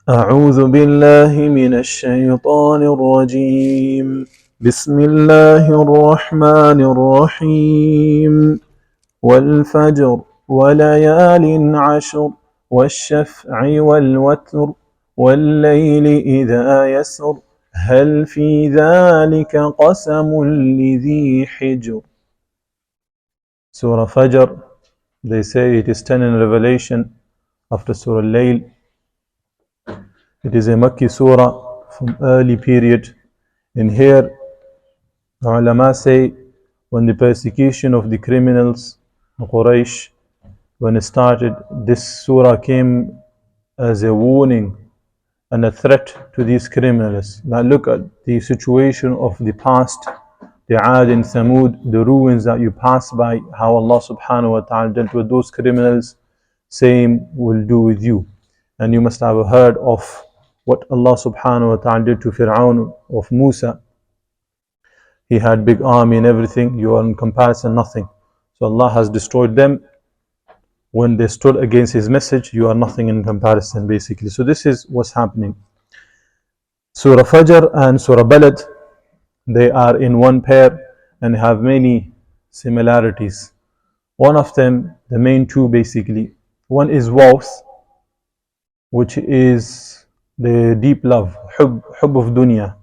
أعوذ بالله من الشيطان الرجيم بسم الله الرحمن الرحيم والفجر وليال عشر والشفع والوتر والليل إذا يسر هل في ذلك قسم لذي حجر. Surah Fajr, they say it is 10 in Revelation after Surah Layl. It is a Makki surah from early period. In here, the ulama say when the persecution of the criminals, the Quraysh, when it started, this surah came as a warning and a threat to these criminals. Now look at the situation of the past, the Aad and Thamud, the ruins that you pass by, how Allah subhanahu wa ta'ala dealt with those criminals, same will do with you. And you must have heard of what Allah subhanahu wa ta'ala did to Fir'aun of Musa. He had big army and everything, you are in comparison nothing. So Allah has destroyed them. When they stood against His message, you are nothing in comparison basically. So this is what's happening. Surah Fajr and Surah Balad, they are in one pair and have many similarities. One of them, the main two basically, one is wealth, which is the deep love, hub of dunya.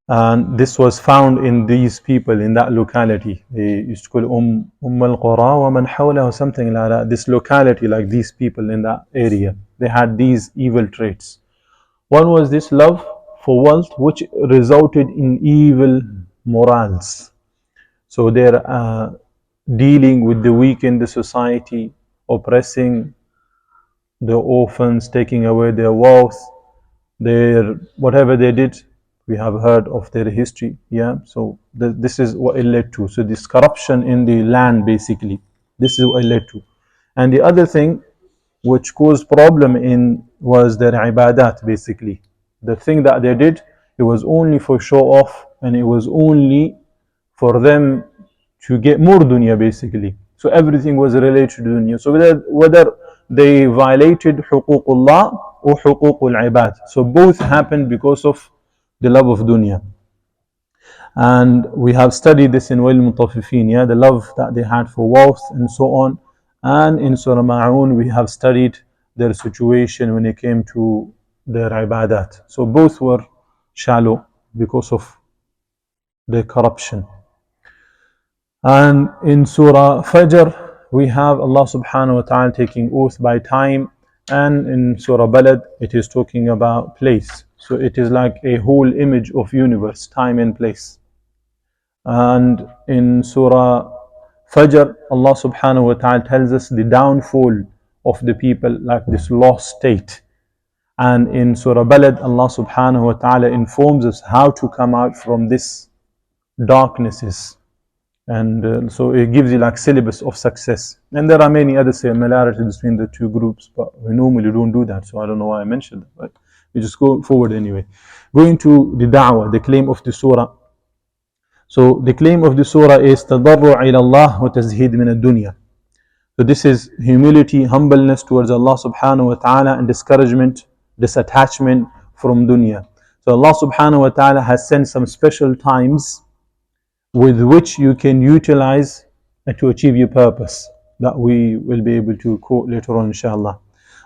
And this was found in these people in that locality. They used to call al-Qura wa man hawla or something like that. This locality, like these people in that area, they had these evil traits. One was this love for wealth, which resulted in evil morals. So they're dealing with the weak in the society, oppressing the orphans, taking away their wealth, their whatever they did. We have heard of their history, yeah. So this is what it led to. So this corruption in the land, basically, this is what it led to. And the other thing which caused problem in was their ibadat, basically. The thing that they did, it was only for show off, and it was only for them to get more dunya, basically. So everything was related to dunya. So whether they violated huququllah or huququl ibad. So both happened because of the love of dunya. And we have studied this in Wail Mutaffifin, yeah, the love that they had for wealth and so on. And in Surah Ma'un, we have studied their situation when it came to their ibadat. So both were shallow because of the corruption. And in Surah Fajr, we have Allah subhanahu wa ta'ala taking oath by time. And in Surah Balad, it is talking about place. So it is like a whole image of universe, time and place. And in Surah Fajr, Allah subhanahu wa ta'ala tells us the downfall of the people, like this lost state. And in Surah Balad, Allah subhanahu wa ta'ala informs us how to come out from this darknesses. And so it gives you like syllabus of success. And there are many other similarities between the two groups, but we normally don't do that, so I don't know why I mentioned that, but we just go forward anyway. Going to the da'wah, the claim of the surah. So the claim of the surah is tadarru' ila Allah wa tazhid min ad-dunya. So this is humility, humbleness towards Allah subhanahu wa ta'ala, and discouragement, disattachment from dunya. So Allah subhanahu wa ta'ala has sent some special times with which you can utilize to achieve your purpose, that we will be able to quote later on inshallah.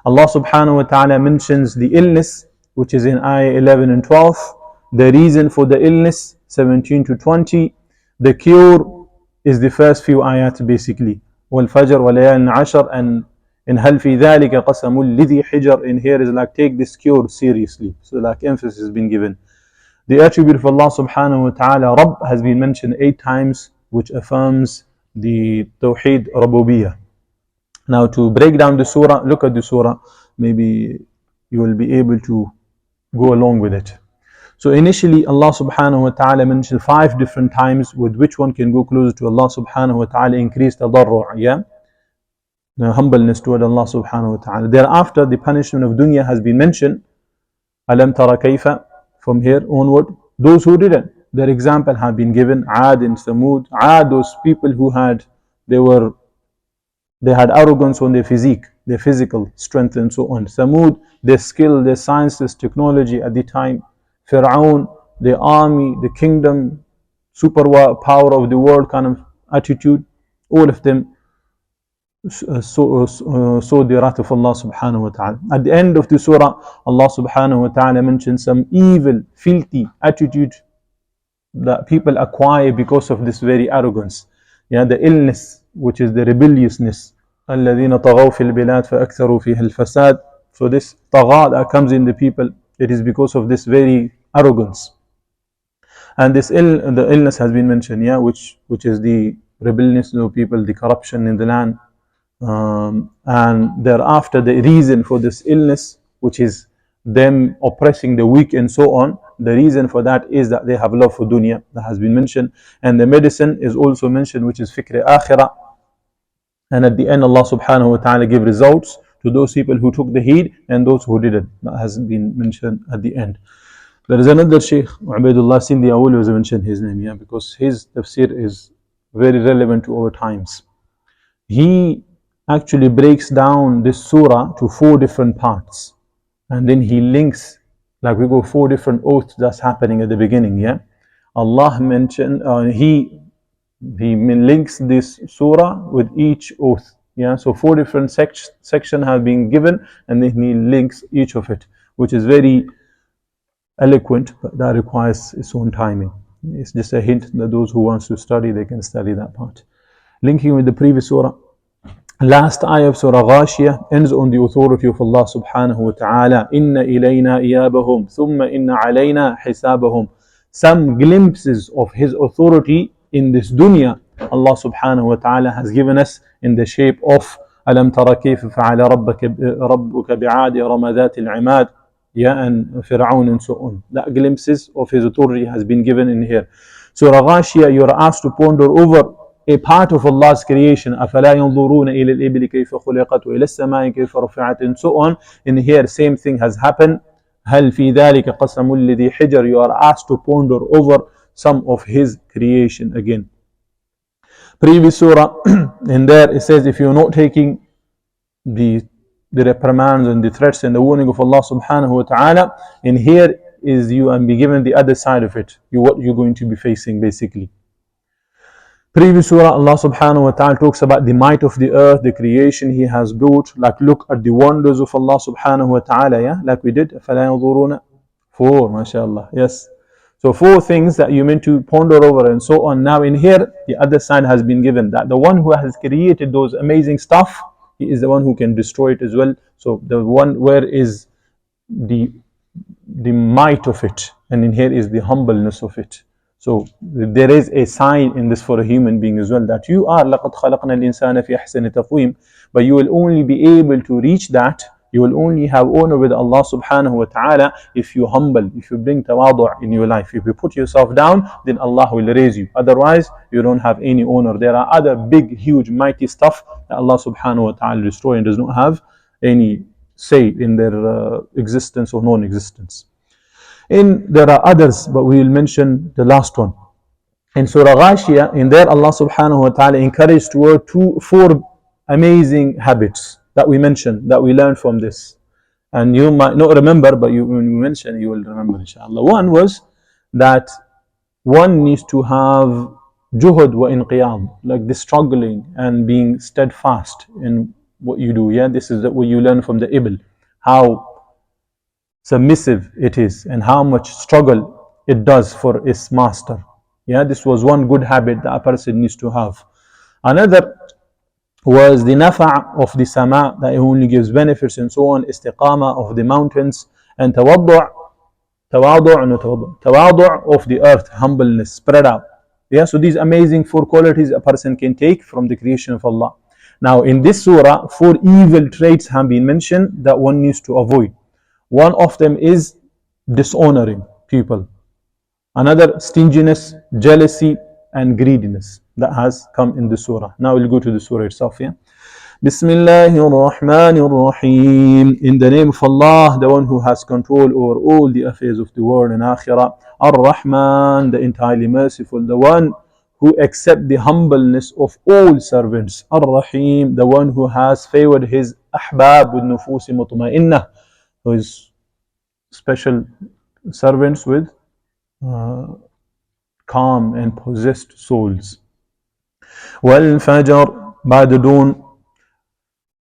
Allah subhanahu wa ta'ala mentions the illness, which is in ayah 11 and 12, the reason for the illness 17 to 20, the cure is the first few ayat basically, وَالْفَجْرِ وَلَيَالٍ عَشْرٍ, and in هَلْ فِي ذَلِكَ قَسَمٌ لِذِي حِجْرٍ, in here is like take this cure seriously, so like emphasis has been given. The attribute of Allah subhanahu wa ta'ala, Rabb, has been mentioned 8 times, which affirms the Tawheed Rububiyyah. Now to break down the surah, look at the surah, maybe you will be able to go along with it. So initially Allah subhanahu wa ta'ala mentioned 5 different times with which one can go closer to Allah subhanahu wa ta'ala, increase tadarru', yeah? The humbleness toward Allah subhanahu wa ta'ala. Thereafter the punishment of dunya has been mentioned. Alam tara kayfa, from here onward, those who didn't, their example have been given. Aad and Thamud. Aad, those people who had, they had arrogance on their physique. their physical strength and so on. Thamud, their skill, their sciences, technology at the time. Fir'aun, their army, the kingdom, super power of the world kind of attitude. All of them saw the wrath of Allah subhanahu wa ta'ala. At the end of the surah, Allah subhanahu wa ta'ala mentions some evil, filthy attitude that people acquire because of this very arrogance. Yeah, the illness, which is the rebelliousness. الَّذِينَ طَغَوْا فِي الْبِلَادِ فَأَكْثَرُوا فِيهَا الْفَسَادِ. So this tagha that comes in the people, it is because of this very arrogance. And this the illness has been mentioned, yeah, which is the rebelliousness of people, the corruption in the land. And thereafter, the reason for this illness, which is them oppressing the weak and so on, the reason for that is that they have love for dunya, that has been mentioned. And the medicine is also mentioned, which is fikr akhirah. And at the end, Allah subhanahu wa ta'ala gave results to those people who took the heed and those who didn't. That has been mentioned at the end. There is another Sheikh, Ubaidullah Sindi, I always mention his name, yeah, because his tafsir is very relevant to our times. He actually breaks down this surah to 4 different parts. And then he links, like we go 4 different oaths that's happening at the beginning, yeah. Allah mentioned, he links this surah with each oath, yeah. So 4 different sections have been given, and then he links each of it, which is very eloquent, but that requires its own timing. It's just a hint that those who wants to study, they can study that part. Linking with the previous surah. Last ayah of Surah Ghashiyah ends on the authority of Allah subhanahu wa ta'ala. Inna ilayna iyabahum, thumma inna alayna hisabahum. Some glimpses of His authority in this dunya, Allah subhanahu wa ta'ala has given us in the shape of Alam tara kayfa fa'ala rabbuka bi'adi ramadati al-imad, yeah, and Fir'aun and so on. That glimpses of His authority has been given in here. Surah Ghashiyah, you are asked to ponder over a part of Allah's creation. أَفَلَا يَنْظُرُونَ إِلَى الْإِبِلِ كَيْفَ خُلِقَتْ وَإِلَى السَّمَاءِ كَيْفَ رُفِعَتْ, and so on. In here, same thing has happened. هَلْ فِي ذَلِكَ قَسَمٌ لِذِي حِجْرٍ. You are asked to ponder over some of His creation again. Previous surah, in there it says, if you're not taking the reprimands and the threats and the warning of Allah subhanahu wa ta'ala, in here is you and be given the other side of it, what you're going to be facing basically. Previous surah, Allah subhanahu wa ta'ala talks about the might of the earth, the creation He has built. Like, look at the wonders of Allah subhanahu wa ta'ala, yeah, like we did. فَلَا يَنْظُرُونَ 4, mashallah, yes. So 4 things that you meant to ponder over and so on. Now in here, the other side has been given, that the one who has created those amazing stuff, He is the one who can destroy it as well. So the one where is the might of it, and in here is the humbleness of it. So there is a sign in this for a human being as well, that you are لَقَدْ خَلَقْنَا الْإِنسَانَ فِي أَحْسَنِ تَقْوِيمٍ, but you will only be able to reach that, you will only have honor with Allah subhanahu wa ta'ala if you humble, if you bring tawadu' in your life. If you put yourself down, then Allah will raise you. Otherwise, you don't have any honor. There are other big, huge, mighty stuff that Allah subhanahu wa ta'ala destroys and does not have any say in their existence or non-existence. There are others, but we will mention the last one. In Surah Ghashiyah, in there Allah subhanahu wa ta'ala encouraged toward 4 amazing habits that we mentioned, that we learned from this. And you might not remember, but when we mention, you will remember inshallah. One was that one needs to have juhud wa inqiyam, like the struggling and being steadfast in what you do. Yeah, this is what you learn from the Ibil, how submissive it is and how much struggle it does for its master. Yeah, this was one good habit that a person needs to have. Another was the nafa' of the sama, that it only gives benefits and so on, istiqama of the mountains, and tawadu' of the earth, humbleness, spread out. Yeah, so these amazing 4 qualities a person can take from the creation of Allah. Now in this surah, 4 evil traits have been mentioned that one needs to avoid. One of them is dishonoring people. Another, stinginess, jealousy, and greediness. That has come in the surah. Now we'll go to the surah itself. Yeah? Bismillahir Rahmanir Rahim. In the name of Allah, the one who has control over all the affairs of the world and akhirah. Ar-Rahman, the entirely merciful, the one who accepts the humbleness of all servants. Ar-Rahim, the one who has favored His أحباب النفوس مطمئنة, who is special servants with calm and possessed souls. وَالْفَجْرِ, by the dawn.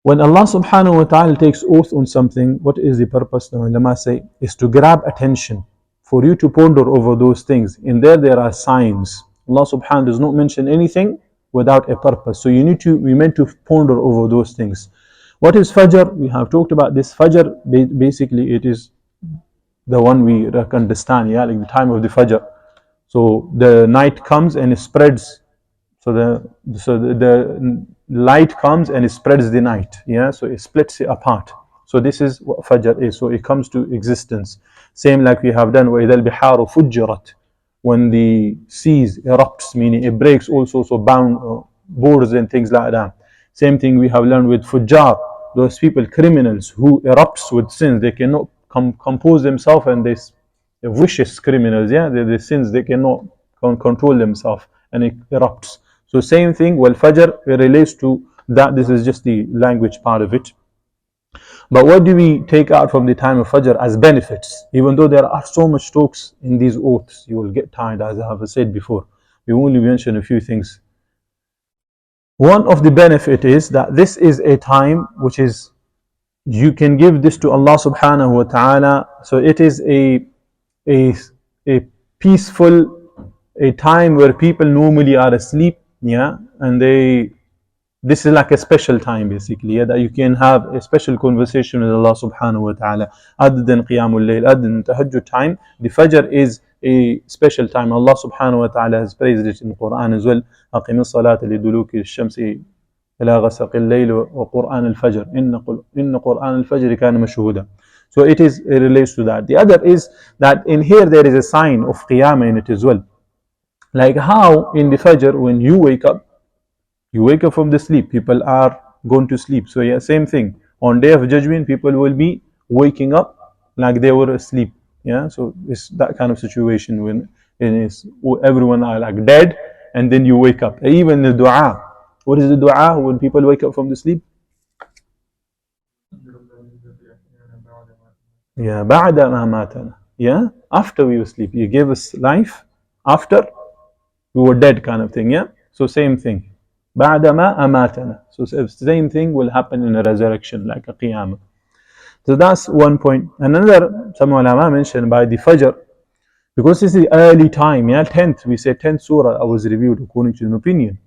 When Allah subhanahu wa ta'ala takes oath on something, what is the purpose? The ulama say, is to grab attention, for you to ponder over those things. In there are signs. Allah subhanahu wa ta'ala does not mention anything without a purpose. So we meant to ponder over those things. What is Fajr? We have talked about this. Fajr, basically it is the one we understand, yeah, like the time of the Fajr. So the night comes and it spreads. So the light comes and it spreads the night, yeah. So it splits it apart. So this is what Fajr is. So it comes to existence. Same like we have done وَإِذَا الْبِحَارُ فُجِّرَتْ, when the seas erupts, meaning it breaks all sorts of borders and things like that. Same thing we have learned with Fujjar, those people, criminals who erupts with sins. They cannot compose themselves, and they're vicious criminals, yeah. The sins, they cannot control themselves and it erupts. So same thing, Fajr relates to that. This is just the language part of it. But what do we take out from the time of Fajr as benefits? Even though there are so much talks in these oaths, you will get tired, as I have said before. We only mention a few things. One of the benefit is that this is a time which is, you can give this to Allah subhanahu wa ta'ala. So it is a peaceful, a time where people normally are asleep, yeah, and this is like a special time basically, yeah, that you can have a special conversation with Allah subhanahu wa ta'ala. Other than Qiyamul Layl, other than Tahajjud time, the Fajr is a special time. Allah subhanahu wa ta'ala has praised it in the Quran as well. أقم الصلاة لدلوك الشمس إلى غسق الليل وقرآن الفجر إن قرآن الفجر كان مشهودا. So it relates to that. The other is that in here there is a sign of Qiyamah in it as well. Like how in the Fajr, when you wake up from the sleep, people are going to sleep. So yeah, same thing. On Day of Judgment, people will be waking up like they were asleep. Yeah, so it's that kind of situation when everyone are like dead, and then you wake up. Even the dua. What is the dua when people wake up from the sleep? Yeah, بعد ما ماتنا. Yeah, after we were asleep, you gave us life after we were dead, kind of thing. Yeah, so same thing. بعد ما أماتنا. So same thing will happen in a resurrection, like a qiyamah. So that's one point. Another, some ulama mentioned by the Fajr, because this is the early time, yeah, 10th, we say 10th surah I was reviewed according to an opinion.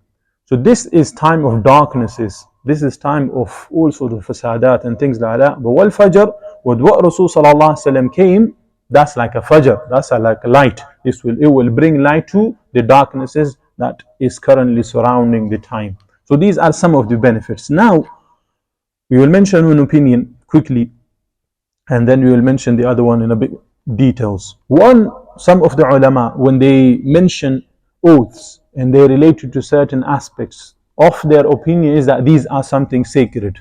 So this is time of darknesses. This is time of all sorts of fasadat and things like that. But wal Fajr, what Rasul sallallahu alaihi wasallam came, that's like a Fajr, that's like a light. It will bring light to the darknesses that is currently surrounding the time. So these are some of the benefits. Now we will mention one opinion quickly, and then we will mention the other one in a bit details. One, some of the ulama, when they mention oaths and they relate to certain aspects of their opinion, is that these are something sacred.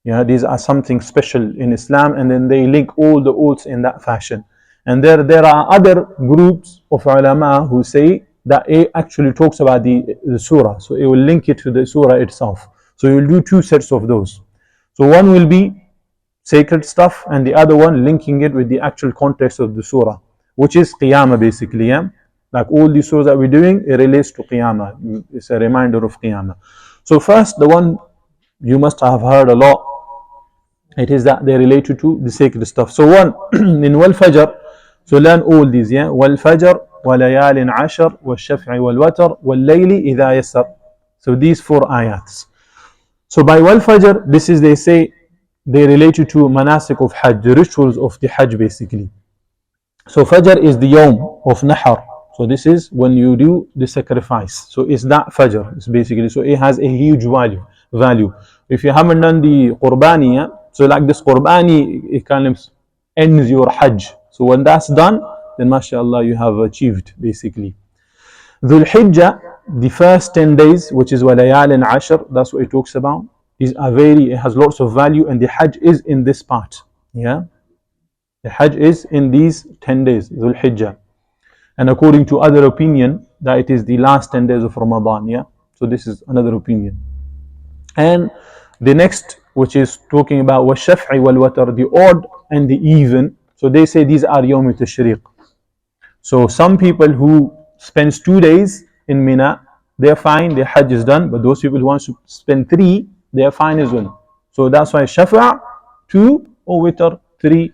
Yeah, these are something special in Islam, and then they link all the oaths in that fashion. And there are other groups of ulama who say that it actually talks about the surah, so it will link it to the surah itself. So you will do two sets of those. So one will be sacred stuff, and the other one linking it with the actual context of the surah, which is Qiyamah basically. Yeah, like all the surahs that we're doing, it relates to Qiyamah. It's a reminder of Qiyamah. So first, the one you must have heard a lot, it is that they relate to the sacred stuff. So one, in Wal Fajr, so learn all these, yeah. Wal Fajr, وَلَيَالٍ عَشْرٍ وَالشَّفْعِ وَالْوَتْرِ وَاللَّيْلِ إِذَا يَسَّرْ. So these 4 ayats. So by Wal Fajr, this is, they say, they relate to manasik of Hajj, the rituals of the Hajj basically. So Fajr is the Yawm of Nahar. So this is when you do the sacrifice. So it's that Fajr, it's basically. So it has a huge value. If you haven't done the Qurbani, yeah, so like this Qurbani, it kind of ends your Hajj. So when that's done, then mashallah, you have achieved basically. Dhul Hijjah, the first 10 days, which is Walayal and Ashr, that's what it talks about. These are it has lots of value, and the Hajj is in this part. Yeah, the Hajj is in these 10 days, Dhul Hijjah. And according to other opinion, that it is the last 10 days of Ramadan. Yeah, so this is another opinion. And the next which is talking about وَالشَّفْعِ وَالْوَتْرِ, the odd and the even. So they say these are يوم التشريق. So some people who spends 2 days in Mina, they're fine, their Hajj is done. But those people who want to spend 3, they're fine as well. So that's why Shafa' 2 or Witr 3. Does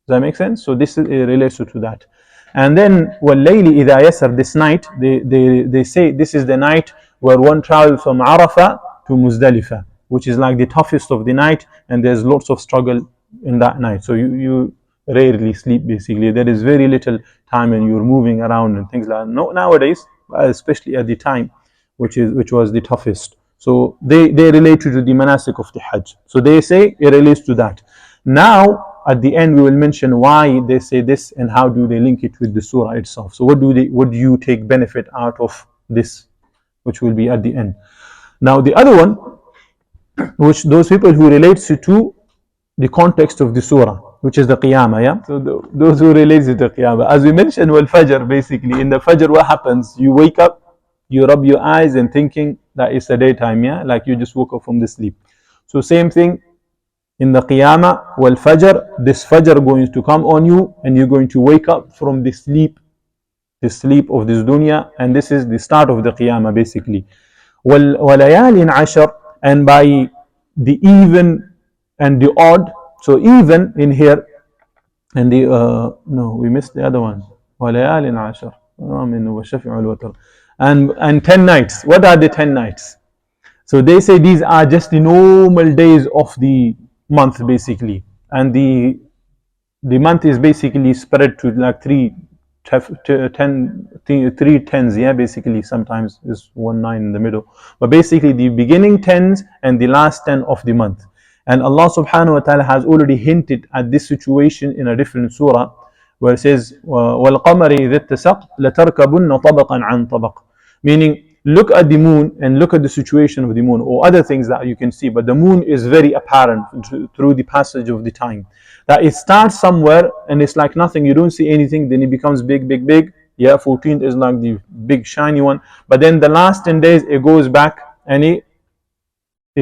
that make sense? So this is relates to that. And then وَاللَّيْلِ إِذَا يَسَرْ, this night, they say this is the night where one travels from Arafah to Muzdalifah, which is like the toughest of the night, and there's lots of struggle in that night. So you rarely sleep basically. There is very little time and you're moving around and things like that. No, nowadays, especially at the time, which was the toughest. So they relate to the manasik of the Hajj. So they say it relates to that. Now at the end we will mention why they say this and how do they link it with the surah itself. So what do you take benefit out of this, which will be at the end. Now the other one, which those people who relates to the context of the surah, which is the Qiyamah, yeah? So those who relate to the Qiyamah, as we mentioned, Al-Fajr, basically in the Fajr what happens? You wake up, you rub your eyes and thinking that it's the daytime, yeah? Like you just woke up from the sleep. So same thing in the Qiyamah, Wal-Fajr, this Fajr going to come on you and you're going to wake up from the sleep of this dunya, and this is the start of the Qiyamah basically. وَلَيَالٍ عَشَرٍ, and by the even and the odd. So even in here, and the no, we missed the other one. وَلَيَالٍ عَشَرٍ وَالشَّفْعِ وَالْوَتْرِ, and 10 nights. What are the 10 nights? So they say these are just the normal days of the month basically, and the month is basically spread to like 3 tens, yeah, basically. Sometimes is 1 9 in the middle, but basically the beginning 10s and the last 10 of the month. And Allah subhanahu wa ta'ala has already hinted at this situation in a different surah, where it says وَالْقَمَرِ إِذِ اتَّسَقْ لَتَرْكَبُنَّ طَبَقًا عَنْ طَبَقٍ, meaning look at the moon and look at the situation of the moon or other things that you can see, but the moon is very apparent through the passage of the time, that it starts somewhere and it's like nothing, you don't see anything, then it becomes big, big, big. Yeah, 14th is like the big shiny one, but then the last 10 days it goes back and it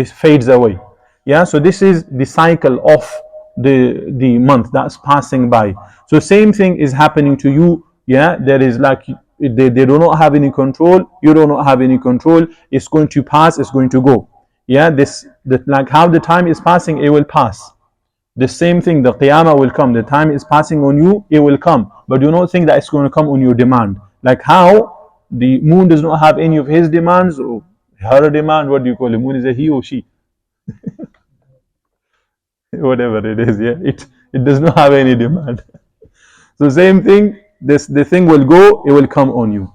fades away. Yeah, so this is the cycle of the month that's passing by. So same thing is happening to you. Yeah, there is like they do not have any control, you do not have any control. It's going to pass, it's going to go. Yeah, like how the time is passing, it will pass. The same thing, the Qiyamah will come. The time is passing on you, it will come. But do not think that it's going to come on your demand. Like how the moon does not have any of his demands or her demand. What do you call it? Moon is a he or she? Whatever it is, yeah. It does not have any demand. So same thing, the thing will go, it will come on you.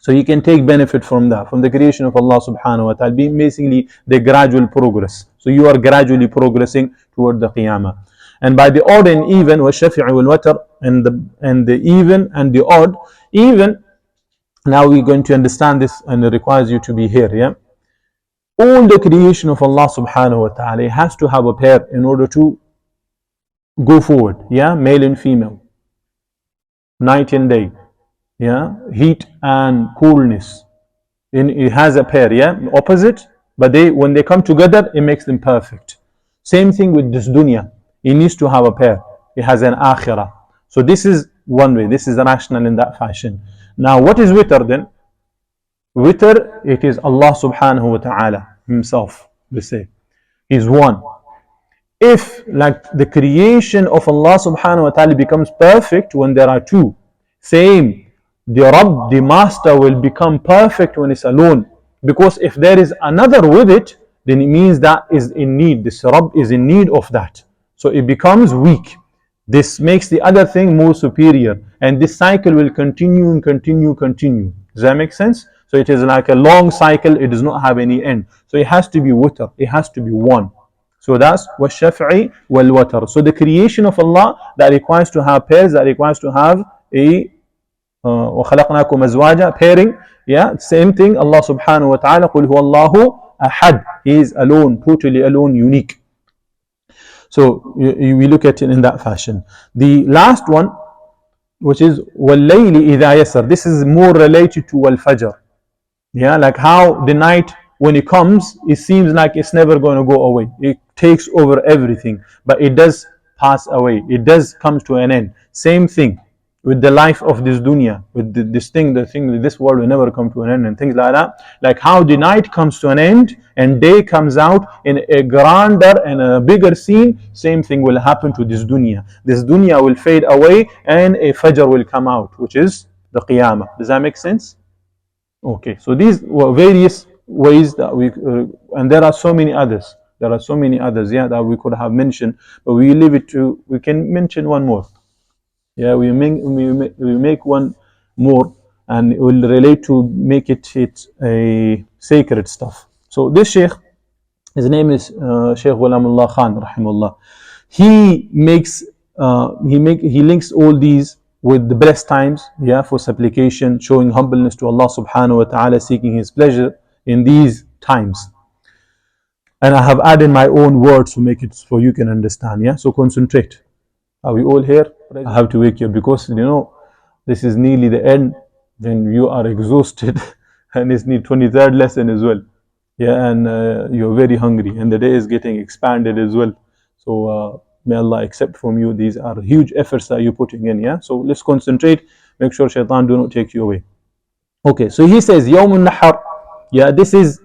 So you can take benefit from that, from the creation of Allah subhanahu wa ta'ala, being basically the gradual progress. So you are gradually progressing toward the Qiyamah. And by the odd and even, وَالشَّفِعِ وَالْوَتْرِ, and the even and the odd, even, now we're going to understand this, and it requires you to be here, yeah. All the creation of Allah subhanahu wa ta'ala has to have a pair in order to go forward, yeah, male and female, night and day, yeah, heat and coolness. It has a pair, yeah, opposite, but when they come together, it makes them perfect. Same thing with this dunya, it needs to have a pair. It has an akhirah. So this is one way, this is rational in that fashion. Now what is witr then? Witr, it is Allah subhanahu wa ta'ala himself, we say. He's one. If like the creation of Allah subhanahu wa ta'ala becomes perfect when there are two, same, the Rabb, the master, will become perfect when it's alone. Because if there is another with it, then it means that is in need. This Rabb is in need of that. So it becomes weak. This makes the other thing more superior. And this cycle will continue and continue, continue. Does that make sense? So it is like a long cycle, it does not have any end. So it has to be witr, it has to be one. So that's وَالشَّفْعِ وَالْوَتْرِ. So the creation of Allah, that requires to have pairs, that requires to have a وَخَلَقْنَاكُمْ أَزْوَاجًا, pairing. Yeah, same thing, Allah subhanahu wa ta'ala, قُلْ هُوَ اللَّهُ أَحَدٌ. He is alone, totally alone, unique. So we look at it in that fashion. The last one, which is وَاللَّيْلِ إِذَا يَسَرْ, this is more related to Al-Fajr. Yeah, like how the night, when it comes, it seems like it's never going to go away. It takes over everything, but it does pass away. It does come to an end. Same thing with the life of this dunya, with this thing, this world will never come to an end, and things like that. Like how the night comes to an end and day comes out in a grander and a bigger scene, same thing will happen to this dunya. This dunya will fade away and a Fajr will come out, which is the Qiyamah. Does that make sense? Okay, so these were various ways that we, and there are so many others. There are so many others, yeah, that we could have mentioned, but we leave it to, we can mention one more. Yeah, we make one more, and it will relate to make it a sacred stuff. So this Sheikh, his name is Sheikh Ghulam Allah Khan, rahimahullah. He makes he links all these with the best times, yeah, for supplication, showing humbleness to Allah subhanahu wa ta'ala, seeking His pleasure in these times. And I have added my own words to make it so you can understand, yeah. So concentrate. Are we all here? I have to wake you up because, you know, this is nearly the end. Then you are exhausted and it's the 23rd lesson as well. Yeah, and you're very hungry and the day is getting expanded as well. So may Allah accept from you. These are huge efforts that you're putting in, yeah. So let's concentrate. Make sure shaitan do not take you away. Okay, so he says, Yawm al-Nahar. Yeah, this is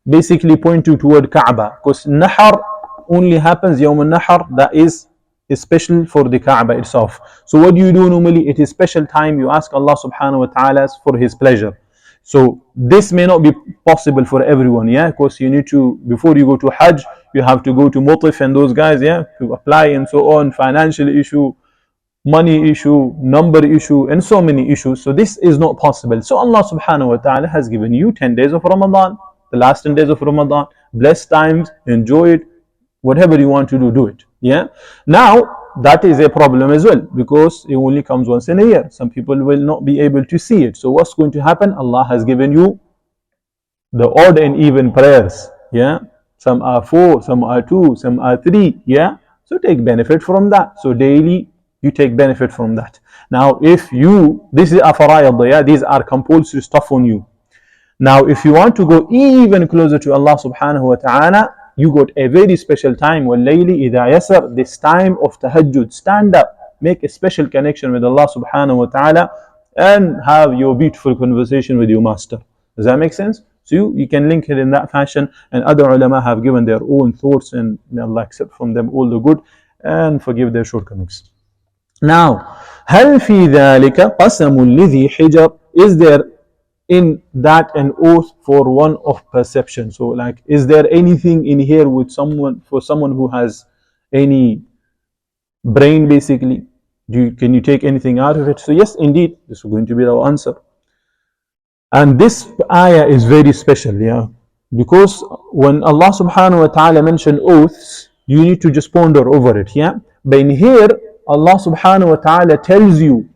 basically pointing toward Kaaba, because Nahar only happens Yawm al-Nahar. That is special for the Kaaba itself. So what do you do normally? It is special time. You ask Allah subhanahu wa ta'ala for His pleasure. So this may not be possible for everyone, yeah, because you need to, before you go to Hajj, you have to go to Mutif and those guys, yeah, to apply and so on, financial issue, money issue, number issue, and so many issues. So this is not possible. So Allah subhanahu wa ta'ala has given you 10 days of Ramadan, the last 10 days of Ramadan, blessed times, enjoy it, whatever you want to do, do it. Yeah. Now that is a problem as well, because it only comes once in a year. Some people will not be able to see it. So what's going to happen? Allah has given you the odd and even prayers. Yeah. Some are 4, some are 2, some are 3. Yeah. So take benefit from that. So daily you take benefit from that. Now if you, this is a fara'id, yeah, these are compulsory stuff on you. Now if you want to go even closer to Allah subhanahu wa ta'ala, you got a very special time. وَاللَّيْلِ إِذَا يَسَرْ, this time of tahajjud. Stand up, make a special connection with Allah subhanahu wa ta'ala, and have your beautiful conversation with your master. Does that make sense? So you can link it in that fashion, and other ulama have given their own thoughts, and may Allah accept from them all the good and forgive their shortcomings. Now, هل في ذلك قسم لذي حجر, is there in that an oath for one of perception? So like, is there anything in here with someone, for someone who has any brain basically? Can you take anything out of it? So yes, indeed, this is going to be our answer. And this ayah is very special, yeah, because when Allah subhanahu wa ta'ala mentioned oaths, you need to just ponder over it, yeah. But in here, Allah subhanahu wa ta'ala tells you,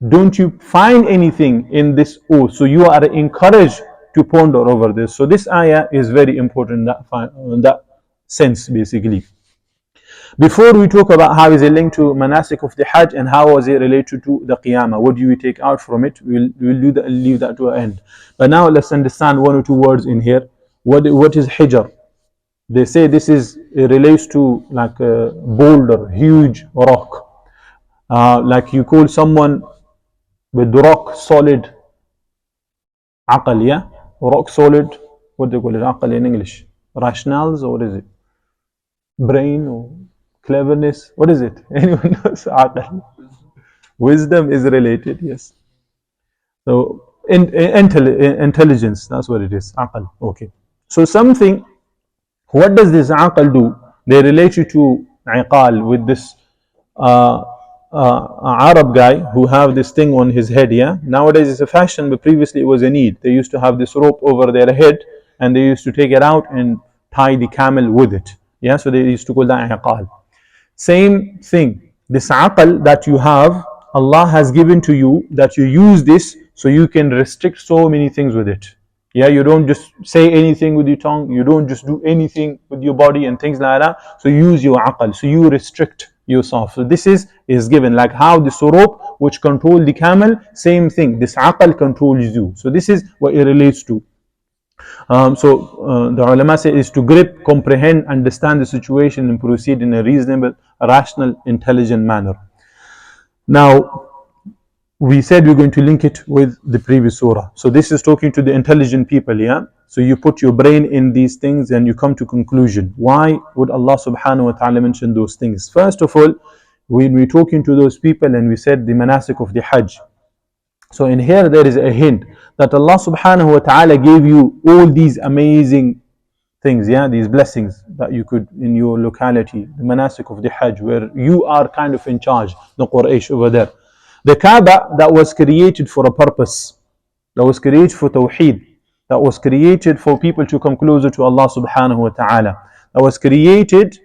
don't you find anything in this oath. So you are encouraged to ponder over this. So this ayah is very important in that sense, basically. Before we talk about how is it linked to manasik of the Hajj and how was it related to the Qiyamah, what do we take out from it? We'll do that, leave that to our end. But now let's understand one or two words in here. What is Hijr? They say this is, it relates to like a boulder, huge rock. Like you call someone with rock solid aqal, yeah? Rock solid, what do they call it? Aqal in English? Rationals, or what is it? Brain or cleverness? What is it? Anyone knows? Aqal. Wisdom is related, yes. So intelligence, that's what it is. Aqal, okay. So something, what does this aqal do? They relate you to iqal, with this Arab guy who have this thing on his head, yeah. Nowadays it's a fashion, but previously it was a need. They used to have this rope over their head, and they used to take it out and tie the camel with it, yeah. So they used to call that iqal. Same thing, this aqal that you have, Allah has given to you, that you use this so you can restrict so many things with it. Yeah, you don't just say anything with your tongue, you don't just do anything with your body and things like that. So use your aqal, so you restrict yourself. So this is given, like how the rope which control the camel, same thing, this aqal controls you. So this is what it relates to. The ulama say is to grip, comprehend, understand the situation and proceed in a reasonable, rational, intelligent manner. Now, we said we're going to link it with the previous surah. So this is talking to the intelligent people, yeah? So you put your brain in these things and you come to conclusion. Why would Allah subhanahu wa ta'ala mention those things? First of all, when we're talking to those people and we said the manasik of the Hajj. So in here there is a hint that Allah subhanahu wa ta'ala gave you all these amazing things, yeah, these blessings that you could in your locality, the manasik of the Hajj, where you are kind of in charge, the Quraysh over there. The Kaaba that was created for a purpose, that was created for Tawheed, that was created for people to come closer to Allah subhanahu wa ta'ala, that was created,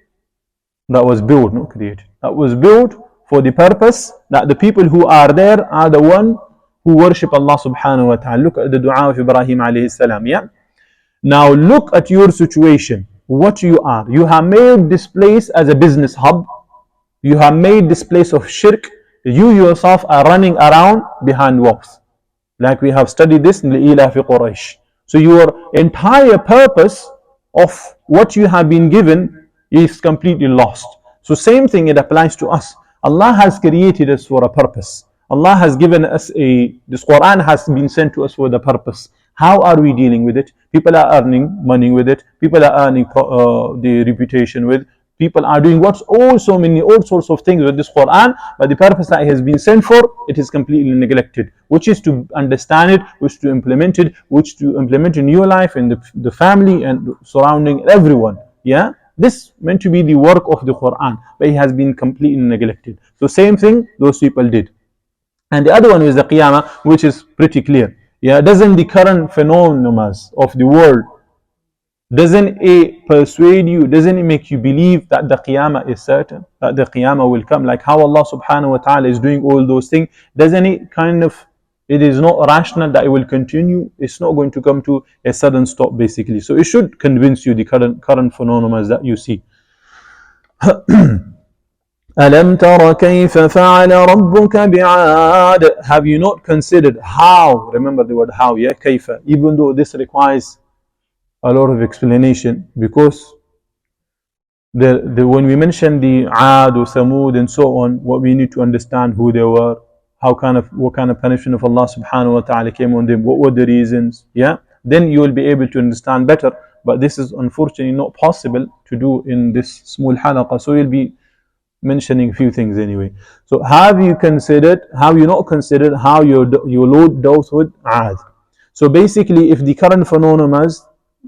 that was built, not created, that was built for the purpose that the people who are there are the one who worship Allah subhanahu wa ta'ala. Look at the dua of Ibrahim alayhi salam, yeah? Now look at your situation, what you are. You have made this place as a business hub. You have made this place of shirk. You yourself are running around behind walls. Like we have studied this in Ila fi Quraysh. So your entire purpose of what you have been given is completely lost. So same thing, it applies to us. Allah has created us for a purpose. Allah has given us this Quran has been sent to us for the purpose. How are we dealing with it? People are earning money with it. People are earning the reputation with. People are doing all sorts of things with this Quran, but the purpose that it has been sent for, it is completely neglected, which is to understand it, which to implement it, which to implement in your life and the family and surrounding everyone. Yeah, this meant to be the work of the Quran, but it has been completely neglected. So same thing those people did. And the other one is the Qiyamah, which is pretty clear. Yeah, doesn't the current phenomena of the world, doesn't it persuade you, doesn't it make you believe that the Qiyamah is certain, that the Qiyamah will come? Like how Allah subhanahu wa ta'ala is doing all those things, doesn't it kind of, it is not rational that it will continue, it's not going to come to a sudden stop basically. So it should convince you the current phenomena that you see. أَلَمْ تَرَ كَيْفَ فَعَلَ رَبُّكَ بِعَادٍ. Have you not considered how? Remember the word how, yeah? كَيْفَ. Even though this requires a lot of explanation, because when we mention the Aad or Samud and so on, what we need to understand who they were, what kind of punishment of Allah subhanahu wa ta'ala came on them, what were the reasons, yeah? Then you will be able to understand better. But this is unfortunately not possible to do in this small halaqah. So you'll be mentioning a few things anyway. So have you not considered how your Lord dealt with Aad? So basically, if the current phenomena,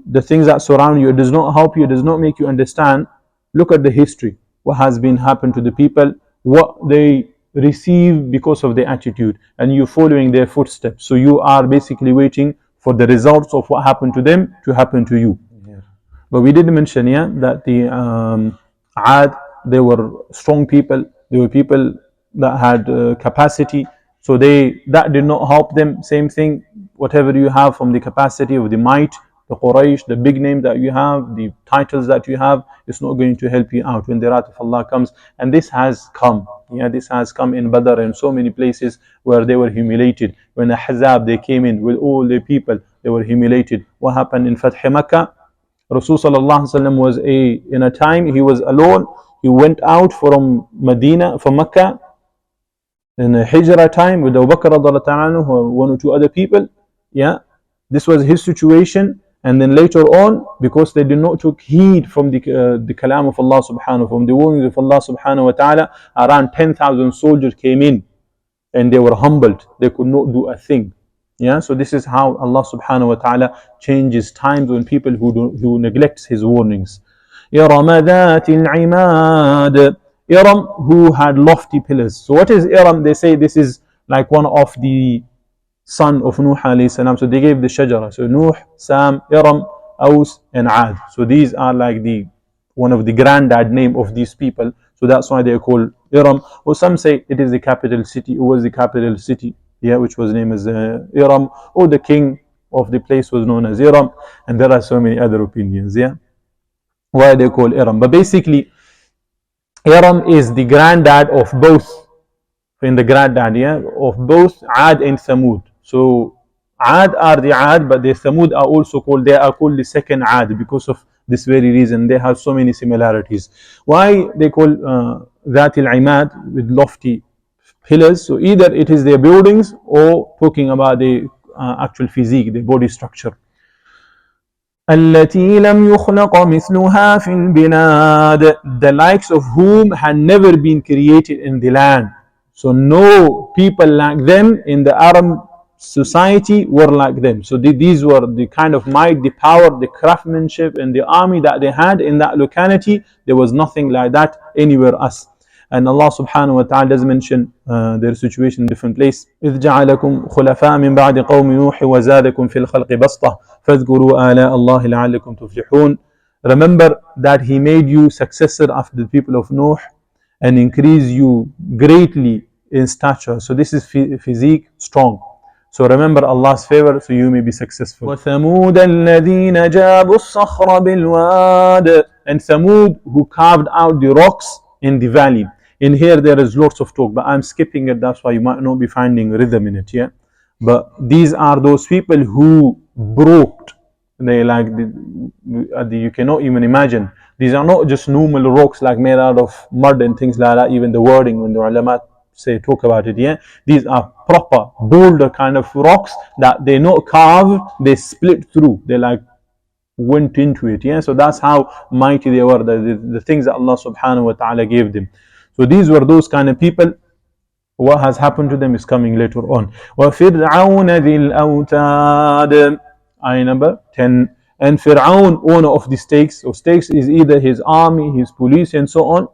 the things that surround you, it does not help you, it does not make you understand, look at the history. What has been happened to the people, what they receive because of their attitude, and you following their footsteps. So you are basically waiting for the results of what happened to them to happen to you. Yeah. But we did mention, yeah, that the Aad, they were strong people, they were people that had capacity, so that did not help them. Same thing, whatever you have from the capacity of the might, the Quraysh, the big name that you have, the titles that you have, it's not going to help you out when the wrath of Allah comes. And this has come, yeah, this has come in Badr and so many places where they were humiliated. When the Ahzab, they came in with all the people, they were humiliated. What happened in Fath Makkah? Rasul sallallahu alaihi wasallam was in a time he was alone. He went out from Medina, from Mecca, in a Hijrah time with Abu Bakr radiallahu anhu, or one or two other people. Yeah, this was his situation. And then later on, because they did not take heed from the kalam of Allah subhanahu, from the warnings of Allah subhanahu wa ta'ala, around 10,000 soldiers came in, and they were humbled. They could not do a thing. Yeah, so this is how Allah subhanahu wa ta'ala changes times when people who neglects His warnings. إِرَمَ ذَاتِ الْعِمَادِ. Iram, who had lofty pillars. So what is Iram? They say this is like one of the son of Nuh alayhi salam. So they gave the shajara. So Nuh, Sam, Iram, Aus, and Aad. So these are like one of the granddad name of these people. So that's why they are called Iram. Or some say it is the capital city. It was the capital city, yeah, which was named as Iram. Or the king of the place was known as Iram. And there are so many other opinions, yeah, why they call Iram. But basically, Iram is the granddad of both, in the granddad, yeah, of both Aad and Samud. So Ad are the Ad, but the Thamud are also called, they are called the second Ad because of this very reason. They have so many similarities. Why they call that al-Imad, with lofty pillars? So either it is their buildings or talking about the actual physique, the body structure. التي لم يخلق مثلها في البلاد, the likes of whom had never been created in the land. So no people like them in the Arab society were like them. So these were the kind of might, the power, the craftsmanship and the army that they had in that locality. There was nothing like that anywhere else. And Allah subhanahu wa ta'ala does mention their situation in different place. إذ جعلكم خلفاء من بعد قوم نوح وزادكم في الخلق بسطة فاذكروا آلاء الله لعلكم تفلحون. Remember that He made you successor after the people of Nuh and increased you greatly in stature. So this is physique, strong. So remember Allah's favor so you may be successful. وَثَمُودَ الَّذِينَ جَابُوا الصَّخْرَ بِالْوَادِ, and Thamud, who carved out the rocks in the valley. In here there is lots of talk, but I'm skipping it, that's why you might not be finding rhythm in it, yeah. But these are those people who broke, they like you cannot even imagine. These are not just normal rocks like made out of mud and things like that. Even the wording when the ulama say talk about it, yeah, these are proper boulder kind of rocks that they not carved, they split through, they like went into it, yeah. So that's how mighty they were, the things that Allah subhanahu wa ta'ala gave them. So these were those kind of people. What has happened to them is coming later on. وَفِرْعَوْنَ ذِي الْأَوْتَادِ, ayah number 10. And Fir'aun, owner of the stakes. So stakes is either his army, his police and so on.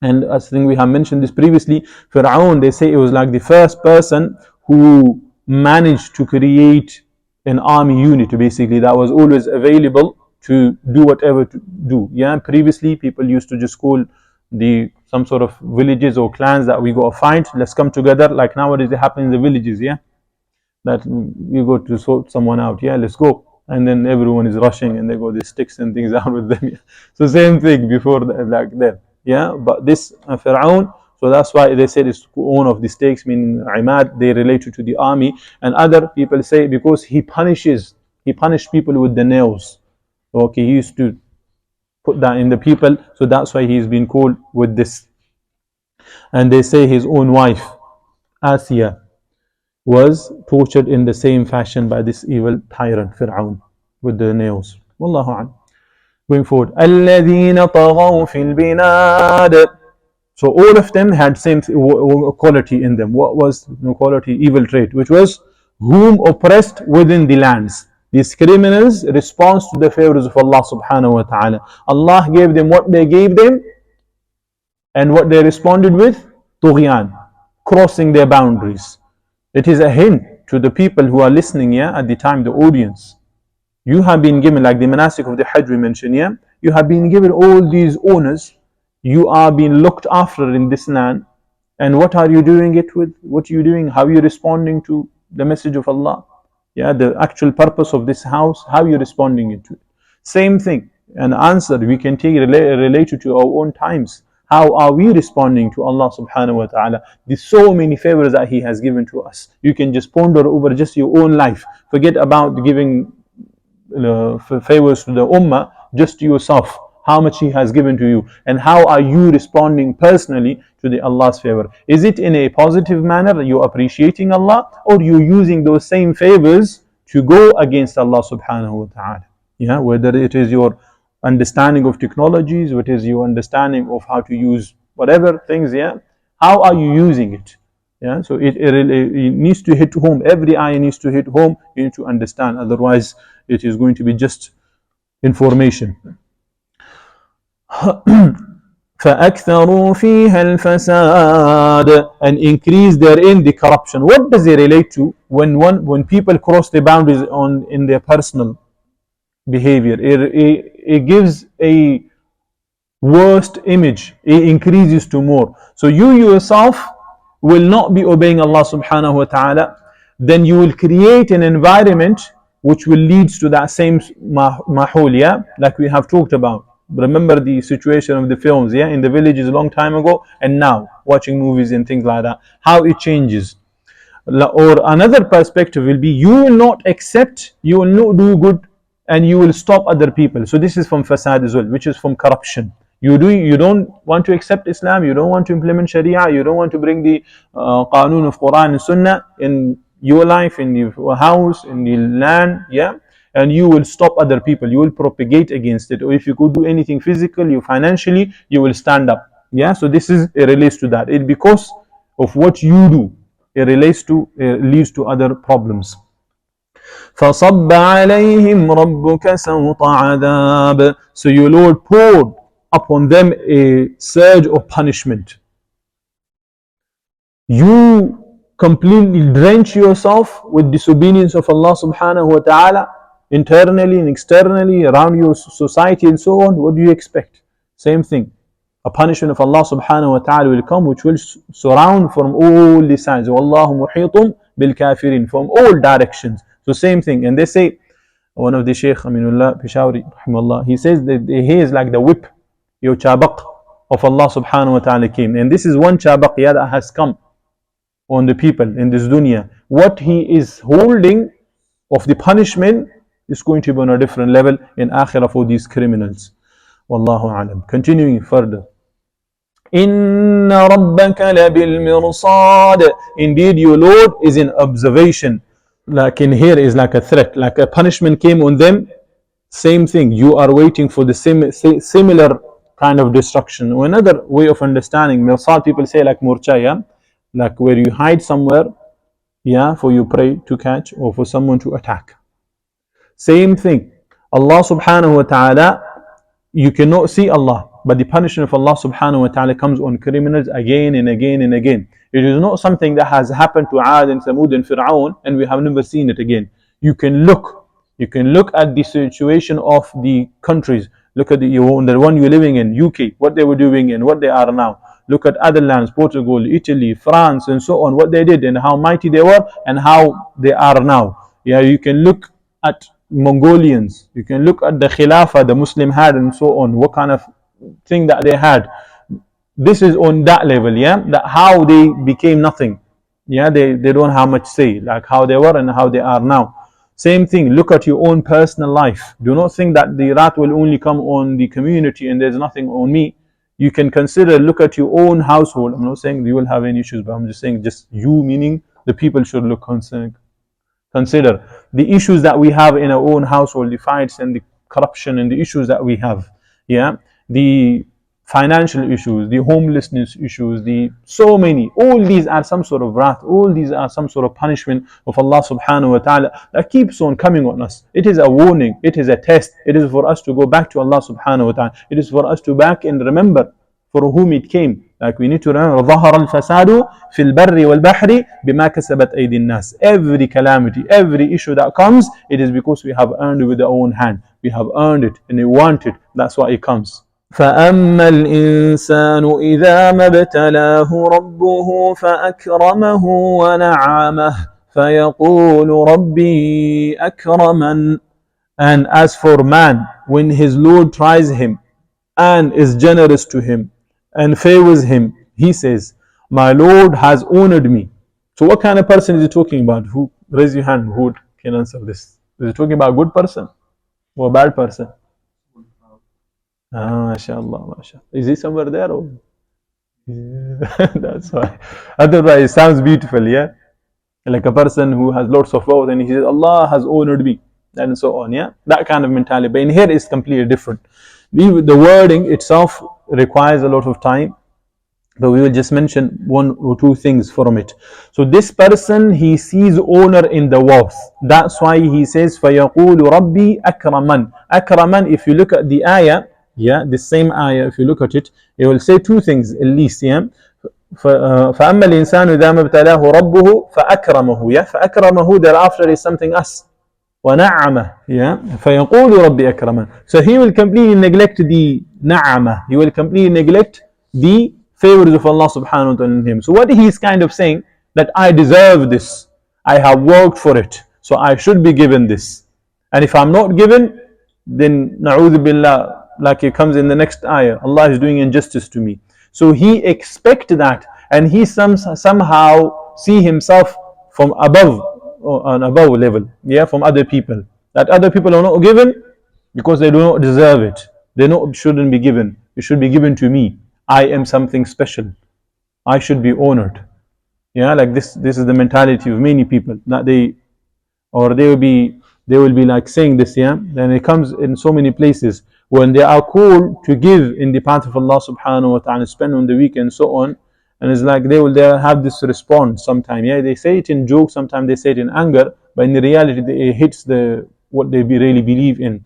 And I think we have mentioned this previously. Fir'aun, they say it was like the first person who managed to create an army unit basically that was always available to do whatever to do. Yeah, previously people used to just call some sort of villages or clans that we go find, let's come together, like nowadays they happen in the villages, yeah, that you go to sort someone out, yeah, let's go, and then everyone is rushing and they go, the sticks and things out with them, yeah. So same thing before like that, yeah. But this Fir'aun, so that's why they said it's owner of the stakes, meaning Imad, they relate to the army. And other people say because he punished people with the nails. Okay, he used to put that in the people, so that's why he's been called with this. And they say his own wife Asiya was tortured in the same fashion by this evil tyrant Fir'aun with the nails. Wallahu a'lam. Going forward, الَّذِينَ طَغَوْا فِي الْبِلَادِ. So all of them had same quality in them. What was the quality? Evil trait, which was whom oppressed within the lands. These criminals respond to the favors of Allah subhanahu wa ta'ala. Allah gave them what they gave them, and what they responded with, tughyan, crossing their boundaries. It is a hint to the people who are listening, yeah, at the time, the audience. You have been given, like the manasik of the Hajj we mentioned, yeah, you have been given all these honors. You are being looked after in this land, and what are you doing it with? What are you doing? How are you responding to the message of Allah? Yeah, the actual purpose of this house, how are you responding it to it? Same thing, an answer we can take related to our own times. How are we responding to Allah subhanahu wa ta'ala? There's so many favors that He has given to us. You can just ponder over just your own life. Forget about giving favors to the ummah, just to yourself. How much He has given to you, and how are you responding personally to the Allah's favor? Is it in a positive manner, you're appreciating Allah, or you're using those same favors to go against Allah subhanahu wa ta'ala? Yeah, whether it is your understanding of technologies, what is your understanding of how to use whatever things, yeah, how are you using it? Yeah, so it needs to hit home. Every ayah needs to hit home. You need to understand, otherwise it is going to be just information. فَأَكْثَرُوا فِيهَا الْفَسَادِ, and increase therein the corruption. What does it relate to? When people cross the boundaries in their personal behavior, it gives a worst image. It increases to more. So you yourself will not be obeying Allah subhanahu wa ta'ala. Then you will create an environment which will lead to that same mahul, yeah, like we have talked about. Remember the situation of the films, yeah, in the villages a long time ago, and now watching movies and things like that, how it changes. Or another perspective will be, you will not accept, you will not do good, and you will stop other people. So this is from fasad as well, which is from corruption. You don't want to accept Islam, you don't want to implement Sharia, you don't want to bring the Qanun of Quran and Sunnah in your life, in your house, in your land, yeah, and you will stop other people, you will propagate against it. Or if you could do anything physical, you financially, you will stand up. Yeah, so this is, it relates to that. It because of what you do, it relates to, it leads to other problems. فَصَبَّ عَلَيْهِمْ رَبُّكَ سَوْطَ عَذَابٍ. So your Lord poured upon them a surge of punishment. You completely drench yourself with disobedience of Allah subhanahu wa ta'ala, internally and externally, around your society and so on. What do you expect? Same thing. A punishment of Allah subhanahu wa ta'ala will come, which will surround from all the sides. وَاللَّهُ مُحِيطٌ بِالْكَافِرِينَ, from all directions. So same thing. And they say, one of the Shaykh Aminullah Peshawari, rahimahullah, he says that he is like the whip, your chabaq of Allah subhanahu wa ta'ala came. And this is one chabaq that has come on the people in this dunya. What he is holding of the punishment is going to be on a different level in akhirah for these criminals. Wallahu alam. Continuing further. Inna rabbaka labil mirsad. Indeed, your Lord is in observation. Like in here is like a threat, like a punishment came on them. Same thing. You are waiting for the similar kind of destruction. Or another way of understanding mirsad, people say like murcha, yeah, like where you hide somewhere, yeah, for your prey to catch or for someone to attack. Same thing. Allah subhanahu wa ta'ala, you cannot see Allah, but the punishment of Allah subhanahu wa ta'ala comes on criminals again and again and again. It is not something that has happened to Ad and Thamud and Fir'aun and we have never seen it again. You can look at the situation of the countries. Look at the one you're living in, UK, what they were doing and what they are now. Look at other lands, Portugal, Italy, France and so on, what they did and how mighty they were and how they are now. Yeah, you can look at Mongolians, you can look at the Khilafah the Muslim had and so on, what kind of thing that they had. This is on that level, yeah, that how they became nothing. Yeah, they don't have much say, like how they were and how they are now. Same thing, look at your own personal life. Do not think that the wrath will only come on the community and there's nothing on me. You can consider, look at your own household. I'm not saying you will have any issues, but I'm just saying just you, meaning the people should look concerned. Consider the issues that we have in our own household, the fights and the corruption and the issues that we have. Yeah, the financial issues, the homelessness issues, the so many. All these are some sort of wrath. All these are some sort of punishment of Allah subhanahu wa ta'ala that keeps on coming on us. It is a warning. It is a test. It is for us to go back to Allah subhanahu wa ta'ala. It is for us to back and remember for whom it came. Like we need to remember, ظهر الفساد في البر والبحر بما كسبت أيدي الناس. Every calamity, every issue that comes, it is because we have earned it with our own hand. We have earned it and we want it. That's why it comes. فأما الإنسان إذا ما ابتلاه ربه فأكرمه ونعمه فيقول ربي أكرمن. And as for man, when his Lord tries him and is generous to him and favors him, he says, my Lord has honored me. So what kind of person is he talking about? Who, raise your hand, who can answer this? Is he talking about a good person or a bad person? MashaAllah, MashaAllah. Is he somewhere there? Or? Yeah, that's why. Otherwise, it sounds beautiful, yeah? Like a person who has lots of wealth and he says, Allah has honored me, and so on, yeah? That kind of mentality. But in here, it's completely different. The wording itself requires a lot of time, but we will just mention one or two things from it. So this person, he sees honor in the wealth. That's why he says, فَيَقُولُ رَبِّي أَكْرَمًا. Akraman, if you look at the ayah, yeah, the same ayah, if you look at it, it will say two things at least, yeah. فَأَمَّا الْإِنسَانُ إِذَا مَا ابْتَلَاهُ رَبُّهُ فَأَكْرَمَهُ, yeah. فَأَكْرَمَهُ, thereafter is something else. وَنَعَّمَهُ, yeah. فَيَقُولُ رَبِّي أَكْرَمًا. So he will completely neglect the na'amah. He will completely neglect the favors of Allah subhanahu wa ta'ala in him. So what he is kind of saying, that I deserve this. I have worked for it. So I should be given this. And if I'm not given, then na'udhu billah, like it comes in the next ayah, Allah is doing injustice to me. So he expects that, and he somehow see himself from above, on above level, yeah, from other people, that other people are not given because they do not deserve it. They know it shouldn't be given. It should be given to me. I am something special. I should be honored. Yeah, like this is the mentality of many people, that they, or they will be like saying this, yeah. Then it comes in so many places when they are called to give in the path of Allah subhanahu wa ta'ala, spend on the week and so on. And it's like they'll have this response sometimes, yeah, they say it in joke, sometimes they say it in anger, but in the reality it hits the what they really believe in.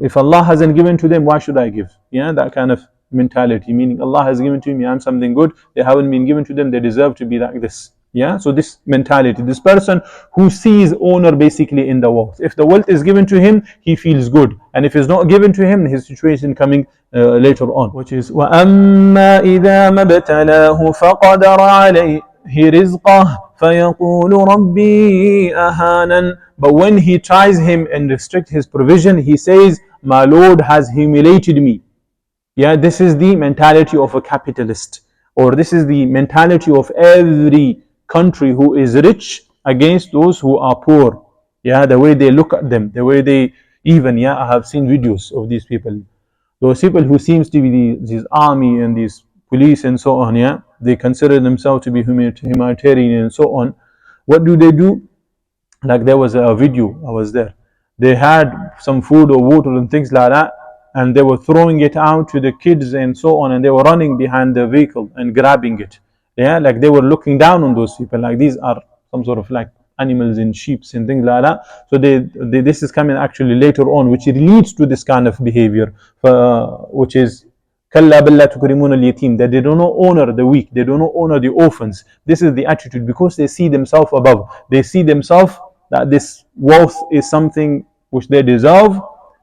If Allah hasn't given to them, why should I give? Yeah, that kind of mentality, meaning Allah has given to me, I'm something good, they haven't been given to them, they deserve to be like this. Yeah, so this mentality, this person who sees honor basically in the wealth. If the wealth is given to him, he feels good, and if it's not given to him, his situation coming later on, which is وَأَمَّا إِذَا مَبْتَلَاهُ فَقَدَرَ عَلَيْهِ رِزْقَهُ فَيَقُولُ رَبِّي أَهَانًا. But when he tries him and restrict his provision, he says, my Lord has humiliated me. Yeah, this is the mentality of a capitalist, or this is the mentality of every country who is rich against those who are poor. Yeah, the way they look at them, the way they even, yeah, I have seen videos of these people. Those people who seems to be these army and these police and so on, yeah, they consider themselves to be humanitarian and so on. What do they do? Like there was a video, I was there. They had some food or water and things like that, and they were throwing it out to the kids and so on, and they were running behind the vehicle and grabbing it. Yeah, like they were looking down on those people, like these are some sort of like animals and sheep and things like that. So this is coming actually later on, which leads to this kind of behavior, which is كلا بل لا تكرمون اليتيم, that they do not honor the weak, they do not honor the orphans. This is the attitude, because they see themselves above, they see themselves that this wealth is something which they deserve,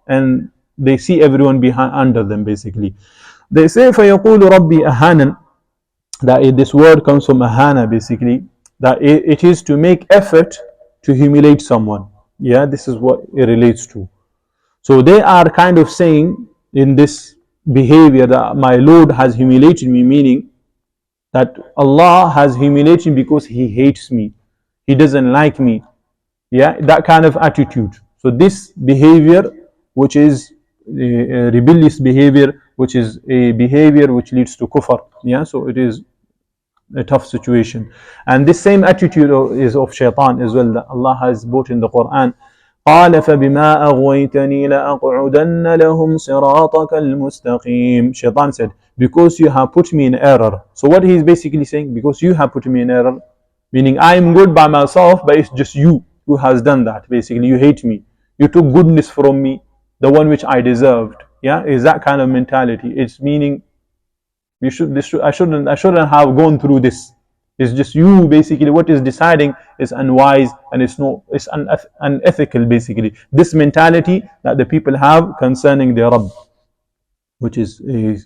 and they see everyone behind under them basically. They say فيقول ربي أهانا, that this word comes from ahana basically, that it is to make effort to humiliate someone. Yeah, this is what it relates to. So they are kind of saying in this behavior that my Lord has humiliated me, meaning that Allah has humiliated me because He hates me, He doesn't like me. Yeah, that kind of attitude. So this behavior, which is a rebellious behavior, which is a behavior which leads to kufr. Yeah, so it is a tough situation. And this same attitude is of shaitan as well, that Allah has brought in the Quran. قال فبما أغويتني لأقعدن لهم صراطك المستقيم. Shaitan said, because you have put me in error. So what he is basically saying, because you have put me in error, meaning I am good by myself, but it's just you who has done that. Basically, you hate me, you took goodness from me, the one which I deserved. Yeah, is that kind of mentality. It's meaning I shouldn't have gone through this. It's just you basically. What is deciding is unwise, and it's unethical basically. This mentality that the people have concerning their Rabb, which is a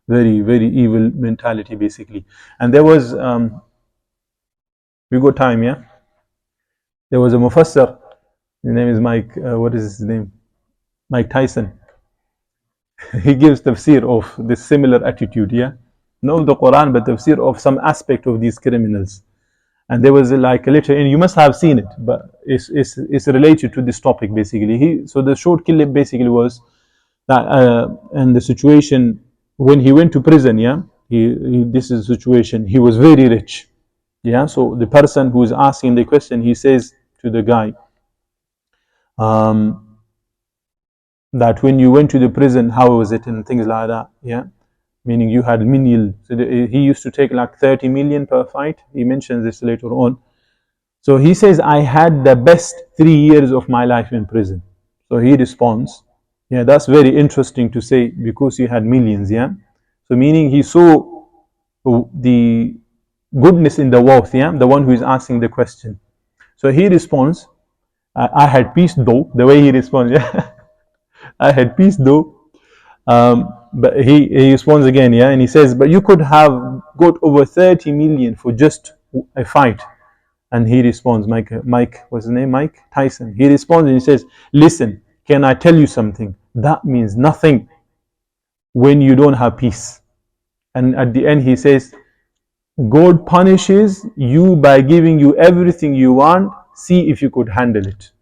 very, very evil mentality basically. And there was we got time, yeah. There was a mufassir. His name is Mike. What is his name? Mike Tyson. He gives tafseer of this similar attitude, yeah. Not the Quran, but tafseer of some aspect of these criminals. And there was like a letter, and you must have seen it, but it's related to this topic basically. So the short clip basically was that, and the situation when he went to prison, yeah. This is the situation. He was very rich, yeah. So the person who is asking the question, he says to the guy, that when you went to the prison, how was it, and things like that, yeah. Meaning you had menial. So he used to take like 30 million per fight. He mentions this later on. So he says, I had the best 3 years of my life in prison. So he responds, yeah, that's very interesting to say, because you had millions, yeah. So meaning he saw the goodness in the wealth, yeah, the one who is asking the question. So he responds, I had peace though, the way he responds, yeah. I had peace though. But he responds again, yeah, and he says, but you could have got over 30 million for just a fight. And he responds, Mike, what's his name? Mike Tyson. He responds and he says, listen, can I tell you something? That means nothing when you don't have peace. And at the end he says, God punishes you by giving you everything you want. See if you could handle it.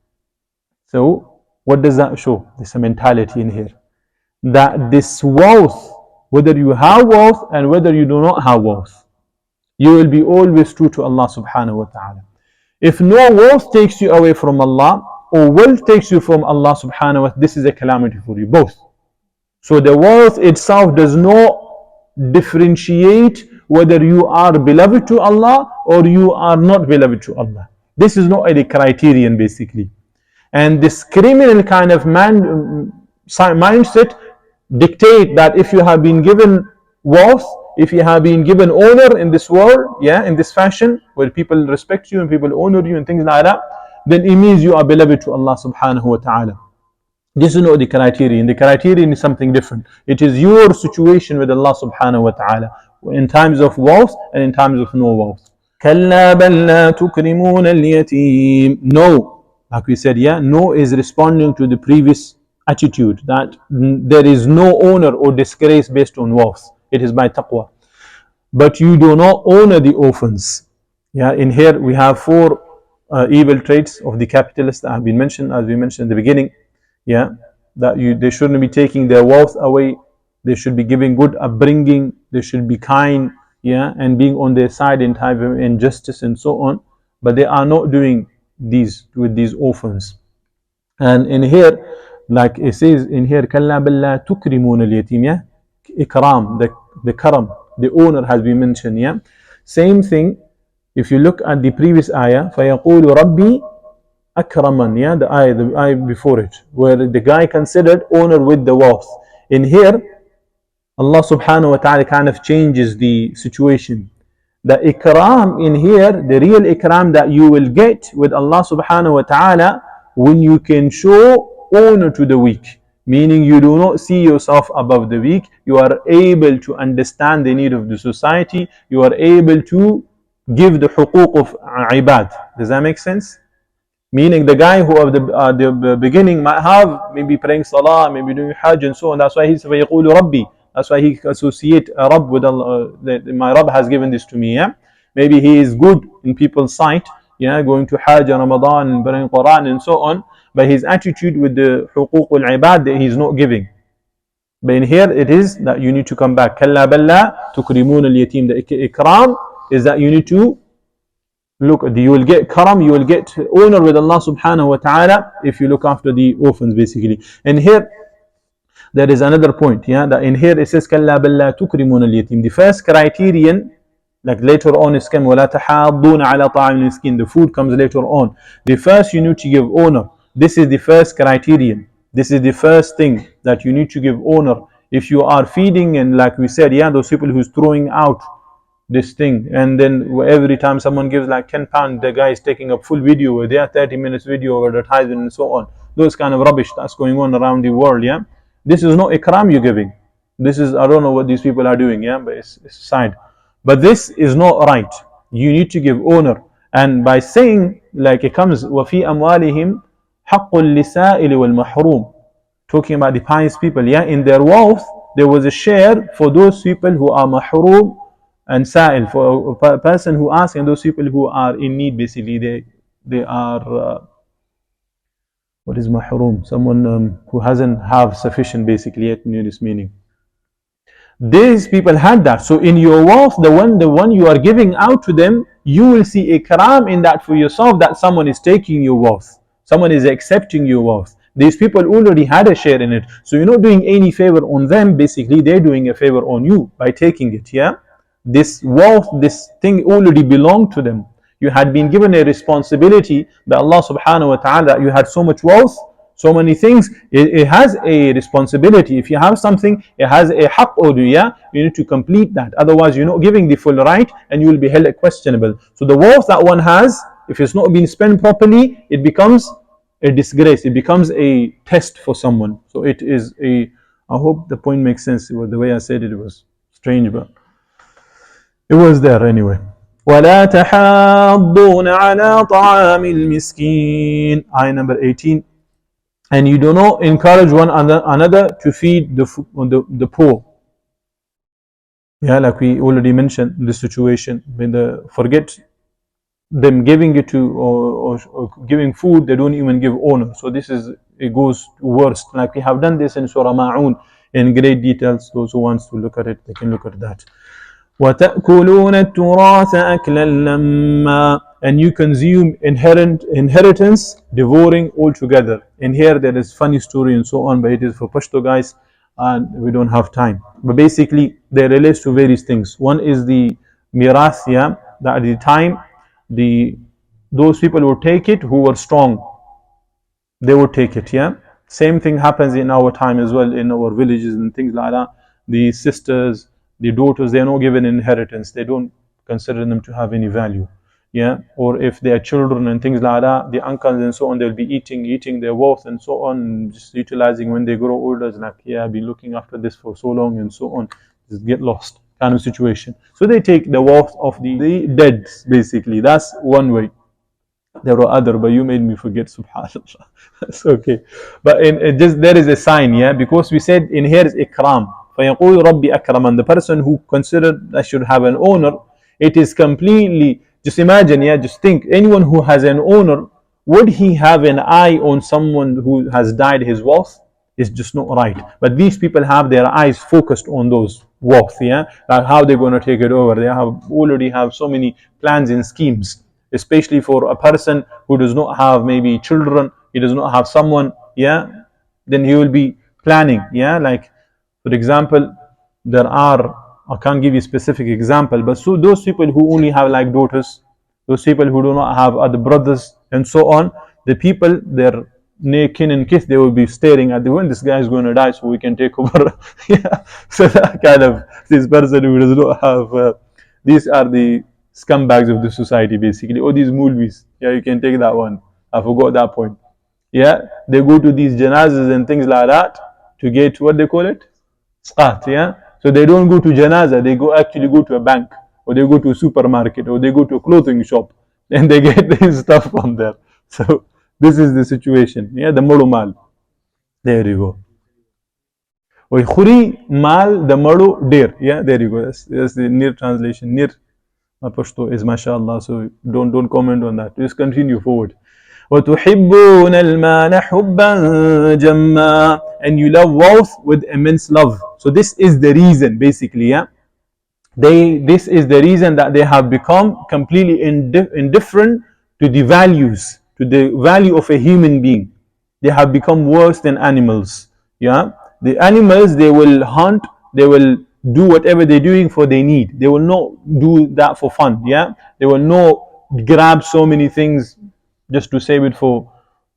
So, what does that show? There's a mentality in here. That this wealth, whether you have wealth and whether you do not have wealth, you will be always true to Allah subhanahu wa ta'ala. If no wealth takes you away from Allah, or wealth takes you from Allah subhanahu wa ta'ala, this is a calamity for you, both. So the wealth itself does not differentiate whether you are beloved to Allah or you are not beloved to Allah. This is not a criterion basically. And this criminal kind of mindset dictate that if you have been given wealth, if you have been given honor in this world, yeah, in this fashion, where people respect you and people honor you and things like that, then it means you are beloved to Allah subhanahu wa ta'ala. This is not the criterion. The criterion is something different. It is your situation with Allah subhanahu wa ta'ala in times of wealth and in times of no wealth. كَلَّا بَلْ لَا تُكْرِمُونَ الْيَتِيمِ. No, like we said, yeah, no is responding to the previous attitude that there is no honor or disgrace based on wealth. It is by taqwa. But you do not honor the orphans. Yeah, in here we have four evil traits of the capitalists that have been mentioned, as we mentioned in the beginning. Yeah, that they shouldn't be taking their wealth away. They should be giving good upbringing. They should be kind, yeah, and being on their side in time of injustice and so on. But they are not doing these with these orphans. And in here, like it says in here, كَلَّا بَلْ لَا تُكْرِمُونَ الْيَتِيمِ, yeah, ikram, the karam, the honor has been mentioned. Yeah, same thing. If you look at the previous ayah, فَيَقُولُ رَبِّي akraman, yeah, the ayah before it, where the guy considered honor with the wealth. In here, Allah subhanahu wa ta'ala kind of changes the situation. The ikram in here, the real ikram that you will get with Allah subhanahu wa ta'ala when you can show honor to the weak. Meaning you do not see yourself above the weak. You are able to understand the need of the society. You are able to give the huquq of ibad. Does that make sense? Meaning the guy who at the beginning might have maybe praying salah, maybe doing hajj and so on. That's why he says فَيَقُولُ Rabbi. That's why he associate Rabb with Allah. My Rabb has given this to me. Yeah, maybe he is good in people's sight. Yeah, going to hajj and Ramadan and praying Quran and so on. But his attitude with the huquq al-ibad that he's not giving. But in here it is that you need to come back. كَلَّا بَلْ لَا تُكْرِمُونَ الْيَتِيمِ. The ikram is that you need to look, you will get karam, you will get honor with Allah subhanahu wa ta'ala if you look after the orphans basically. And here there is another point, yeah, that in here it says كَلَّا بَلْ لَا تُكْرِمُونَ الْيَتِيمِ. The first criterion, like later on is come وَلَا تَحَاضُّونَ عَلَى طَعَامِ الْمِسْكِينِ. The food comes later on. The first you need to give honor. This is the first criterion. This is the first thing that you need to give honor. If you are feeding, and like we said, yeah, those people who's throwing out this thing, and then every time someone gives like £10, the guy is taking a full video where they are 30 minutes video of advertisement and so on. Those kind of rubbish that's going on around the world, yeah. This is not ikram you're giving. This is, I don't know what these people are doing, yeah, but it's side. But this is not right. You need to give honor. And by saying, like it comes, وَفِي أَمْوَالِهِمْ حَقٌّ لِسَائِلِ وَالْمَحْرُومِ, talking about the pious people, yeah, in their wealth, there was a share for those people who are mahroom and sa'il, for a person who asks, and those people who are in need basically, they are, what is mahroom? Someone who hasn't have sufficient basically yet knew this meaning. These people had that. So in your wealth, the one you are giving out to them, you will see ikram in that for yourself, that someone is taking your wealth. Someone is accepting your wealth. These people already had a share in it. So you're not doing any favor on them, basically they're doing a favor on you by taking it, yeah? This wealth, this thing already belonged to them. You had been given a responsibility by Allah subhanahu wa ta'ala. You had so much wealth, so many things. It has a responsibility. If you have something, it has a haqq order, yeah? You need to complete that. Otherwise, you're not giving the full right and you will be held questionable. So the wealth that one has, if it's not being spent properly, it becomes a disgrace. It becomes a test for someone. So it is a, I hope the point makes sense. The way I said it was strange, but it was there anyway. وَلَا تَحَاضُّونَ عَلَى طَعَامِ الْمِسْكِينِ. Ayah number 18. And you do not encourage one another to feed the poor. Yeah, like we already mentioned, the situation when the forget them giving it to or giving food, they don't even give honor. So this is, it goes worst. Like we have done this in Surah Ma'un in great details. Those who wants to look at it, they can look at that. وَتَأْكُلُونَ التُّرَاثَ أَكْلًا لَمًّا, and you consume inheritance, devouring altogether. In here there is funny story and so on, but it is for Pashto guys and we don't have time. But basically they relates to various things. One is the mirath, that at the time the those people would take it who were strong, they would take it. Yeah, same thing happens in our time as well, in our villages and things like that. The sisters, the daughters, they are not given inheritance, they don't consider them to have any value. Yeah, or if they are children and things like that, the uncles and so on, they'll be eating their wealth and so on, just utilizing when they grow older. It's like, yeah, I've been looking after this for so long and so on, just get lost kind of situation. So they take the wealth of the dead, basically. That's one way. There were other, but you made me forget, subhanallah. It's okay. But in just there is a sign, yeah, because we said in here is ikram. فَيَقُولُ رَبِّ أَكْرَمًا. The person who considered that should have an owner, it is completely, just imagine, yeah, just think, anyone who has an owner, would he have an eye on someone who has died his wealth? It's just not right. But these people have their eyes focused on those wealth, yeah, like how they're going to take it over. They have already have so many plans and schemes, especially for a person who does not have maybe children, he does not have someone, yeah, then he will be planning, yeah, like for example, there are, I can't give you a specific example, but so those people who only have like daughters, those people who do not have other brothers and so on, the people, their near kin and kith, they will be staring at the when this guy is going to die so we can take over. Yeah, so that kind of, this person who does not have these are the scumbags of the society, basically. Or these movies, yeah, you can take that one, I forgot that point. Yeah, they go to these janazas and things like that to get, what they call it, sqat, yeah. So they don't go to janaza, they actually go to a bank, or they go to a supermarket, or they go to a clothing shop, and they get this stuff from there. So this is the situation, yeah, the malu. There you go. Or khuri mal the malu dear, yeah, there you go. That's the near translation. Near Pashto is mashallah, so don't comment on that. Just continue forward. وَتُحِبُّونَ الْمَالَ حُبًّا جَمًّا, and you love wealth with immense love. So this is the reason, basically, yeah. This is the reason that they have become completely indifferent to the values, to the value of a human being. They have become worse than animals. Yeah, the animals, they will hunt, they will do whatever they're doing for their need. They will not do that for fun. Yeah, they will not grab so many things just to save it for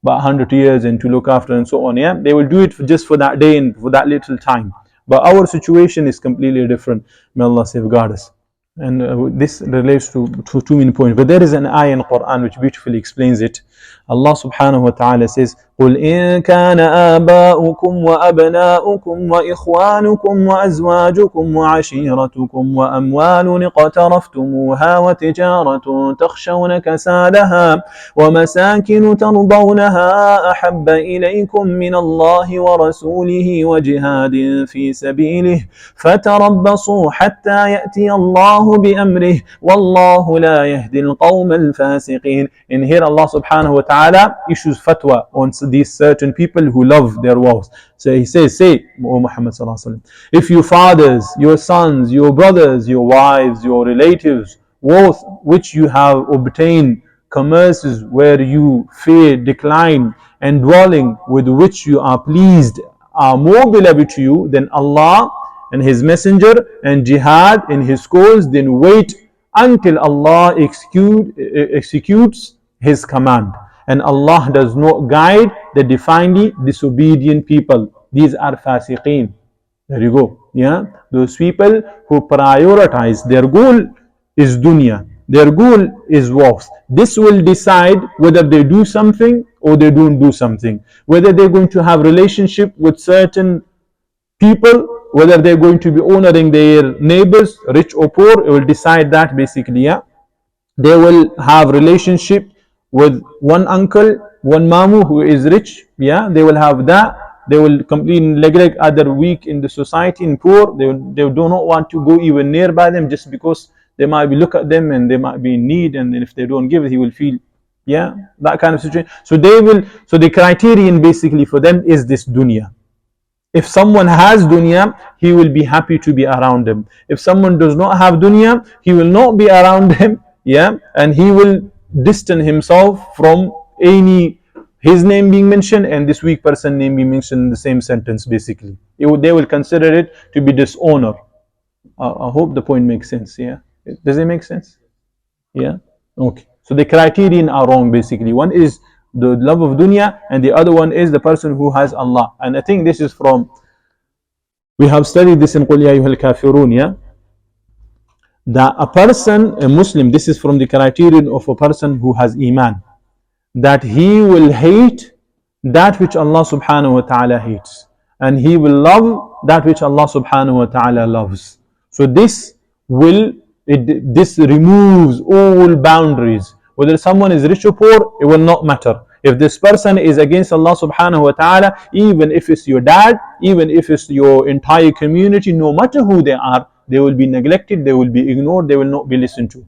about 100 years and to look after and so on. Yeah, they will do it just for that day and for that little time. But our situation is completely different. May Allah safeguard us. And this relates to too many points. But there is an ayah in Quran which beautifully explains it. Allah subhanahu wa ta'ala says, قُلْ إِن كَانَ آبَاؤُكُمْ وَأَبْنَاؤُكُمْ وَإِخْوَانُكُمْ وَأَزْوَاجُكُمْ وَعَشِيرَتُكُمْ وَأَمْوَالٌ اقْتَرَفْتُمُوهَا وَتِجَارَةٌ تَخْشَوْنَ كَسَادَهَا وَمَسَاكِنُ تَرْضَوْنَهَا أَحَبَّ إِلَيْكُم مِّنَ اللَّهِ وَرَسُولِهِ وَجِهَادٍ فِي سَبِيلِهِ فَتَرَبَّصُوا حَتَّى يَأْتِيَ اللَّهُ بِأَمْرِهِ وَاللَّهُ لَا يَهْدِي الْقَوْمَ الْفَاسِقِينَ. In here Allah subhanahu wa ta'ala issues fatwa on these certain people who love their wealth. So he says, say, O Muhammad sallallahu alaihi wasallam, if your fathers, your sons, your brothers, your wives, your relatives, wealth which you have obtained, commerces where you fear decline, and dwelling with which you are pleased, are more beloved to you than Allah and His Messenger and jihad in His cause, then wait until Allah executes His command. And Allah does not guide the defiantly disobedient people. These are fasiqeen. There you go. Yeah, those people who prioritize, their goal is dunya, their goal is wealth. This will decide whether they do something or they don't do something, whether they're going to have relationship with certain people, whether they're going to be honoring their neighbors, rich or poor. It will decide that, basically. Yeah, they will have relationship with one uncle, one mamu who is rich. Yeah, they will have that. They will completely neglect other weak in the society and poor. They do not want to go even nearby them, just because they might be look at them and they might be in need, and if they don't give it, he will feel, yeah, that kind of situation. So they will, so the criterion basically for them is this dunya. If someone has dunya, he will be happy to be around them. If someone does not have dunya, he will not be around them, yeah, and he will distance himself from any, his name being mentioned and this weak person name being mentioned in the same sentence. Basically, they will consider it to be dishonor. I hope the point makes sense. Yeah, does it make sense? Yeah. Okay. So the criterion are wrong basically. One is the love of dunya, and the other one is the person who has Allah. And I think this is from, we have studied this in Qul Ya Ayyuhal Kafirun, yeah, that a person, a Muslim, this is from the criterion of a person who has Iman, that he will hate that which Allah subhanahu wa ta'ala hates, and he will love that which Allah subhanahu wa ta'ala loves. So this will, this removes all boundaries. Whether someone is rich or poor, it will not matter. If this person is against Allah subhanahu wa ta'ala, even if it's your dad, even if it's your entire community, no matter who they are, they will be neglected, they will be ignored, they will not be listened to.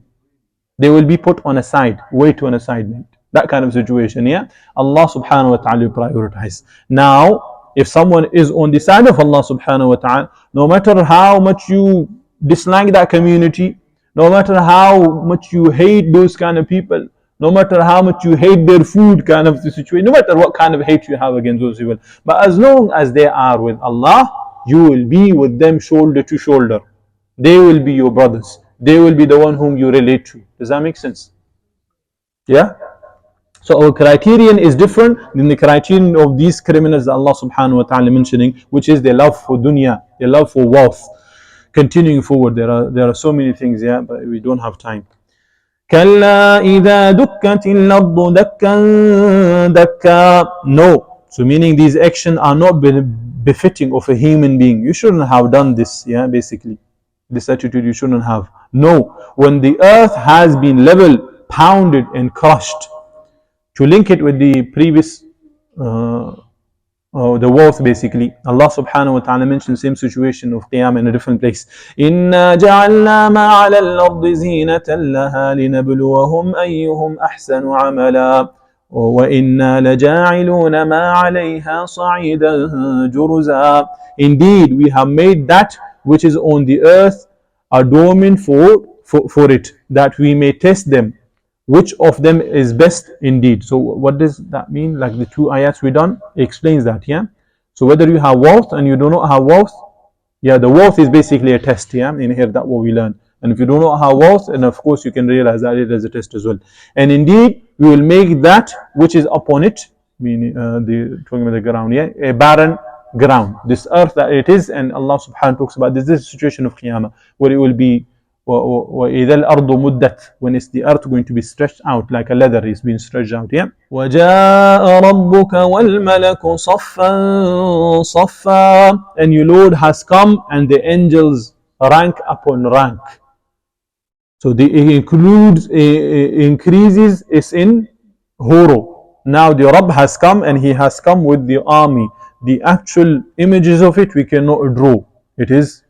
They will be put on a side, way to on a side, mate. That kind of situation, yeah? Allah subhanahu wa ta'ala will prioritize. Now, if someone is on the side of Allah subhanahu wa ta'ala, no matter how much you dislike that community, no matter how much you hate those kind of people, no matter how much you hate their food kind of the situation, no matter what kind of hate you have against those people, but as long as they are with Allah, you will be with them shoulder to shoulder. They will be your brothers. They will be the one whom you relate to. Does that make sense? Yeah? So our criterion is different than the criterion of these criminals that Allah subhanahu wa ta'ala mentioning, which is their love for dunya, their love for wealth. Continuing forward, there are so many things, yeah, but we don't have time. كلا إذا دكت الأرض دكا دكا. No. So meaning these actions are not befitting of a human being. You shouldn't have done this, yeah, basically. This attitude you shouldn't have. No. When the earth has been leveled, pounded and crushed, to link it with the previous the wealth basically, Allah subhanahu wa ta'ala mentioned the same situation of Qiyamah in a different place. إِنَّا جَعَلْنَا مَا عَلَى الْأَرْضِ زِينَةً لَهَا لِنَبْلُوَهُمْ أَيُّهُمْ أَحْسَنُ عَمَلًا وَإِنَّا لَجَاعِلُونَ مَا عَلَيْهَا صَعِيدًا جُرُزًا. Indeed, we have made that which is on the earth adornment for it, that we may test them, which of them is best indeed. So what does that mean? Like the two ayats we done explains that, yeah. So whether you have wealth and you do not have wealth, yeah, the wealth is basically a test, yeah. In here, that what we learn. And if you do not have wealth, and of course you can realize that it is a test as well. And indeed, we will make that which is upon it, meaning talking about the ground, yeah, a barren ground. This earth that it is, and Allah subhanahu wa ta'ala talks about this is the situation of Qiyamah, where it will be وَإِذَا الْأَرْضُ مُدَّتْ, when is the earth going to be stretched out like a leather is being stretched out, yeah. وَجَاءَ رَبُّكَ وَالْمَلَكُ صَفًّا صَفًّا. And your Lord has come and the angels rank upon rank. So the increases is in horror. Now the Rabb has come and he has come with the army. The actual images of it we cannot draw. It is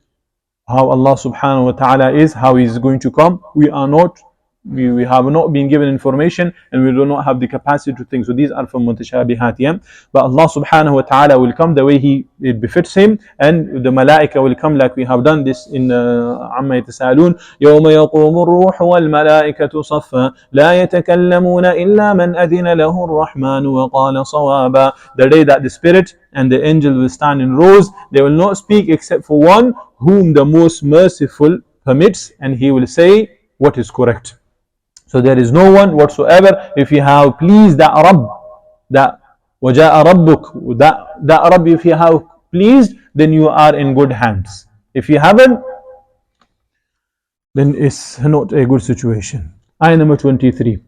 how Allah subhanahu wa ta'ala is, how He is going to come. We are not, we have not been given information, and we do not have the capacity to think. So these are from mutashabihat, yeah? But Allah subhanahu wa ta'ala will come the way it befits Him, and the malaika will come like we have done this in Amma يتساءلون يوم يقوم الروح والملائكة صفا لا يتكلمون إلا من أذن له الرحمن وقال صوابا. The day that the Spirit and the angel will stand in rows, they will not speak except for one whom the most merciful permits, and he will say what is correct. So there is no one whatsoever. If you have pleased that Rabb, that وَجَاءَ رَبُّكَ, that Rabb, if you have pleased, then you are in good hands. If you haven't, then it's not a good situation. Ayah number 23.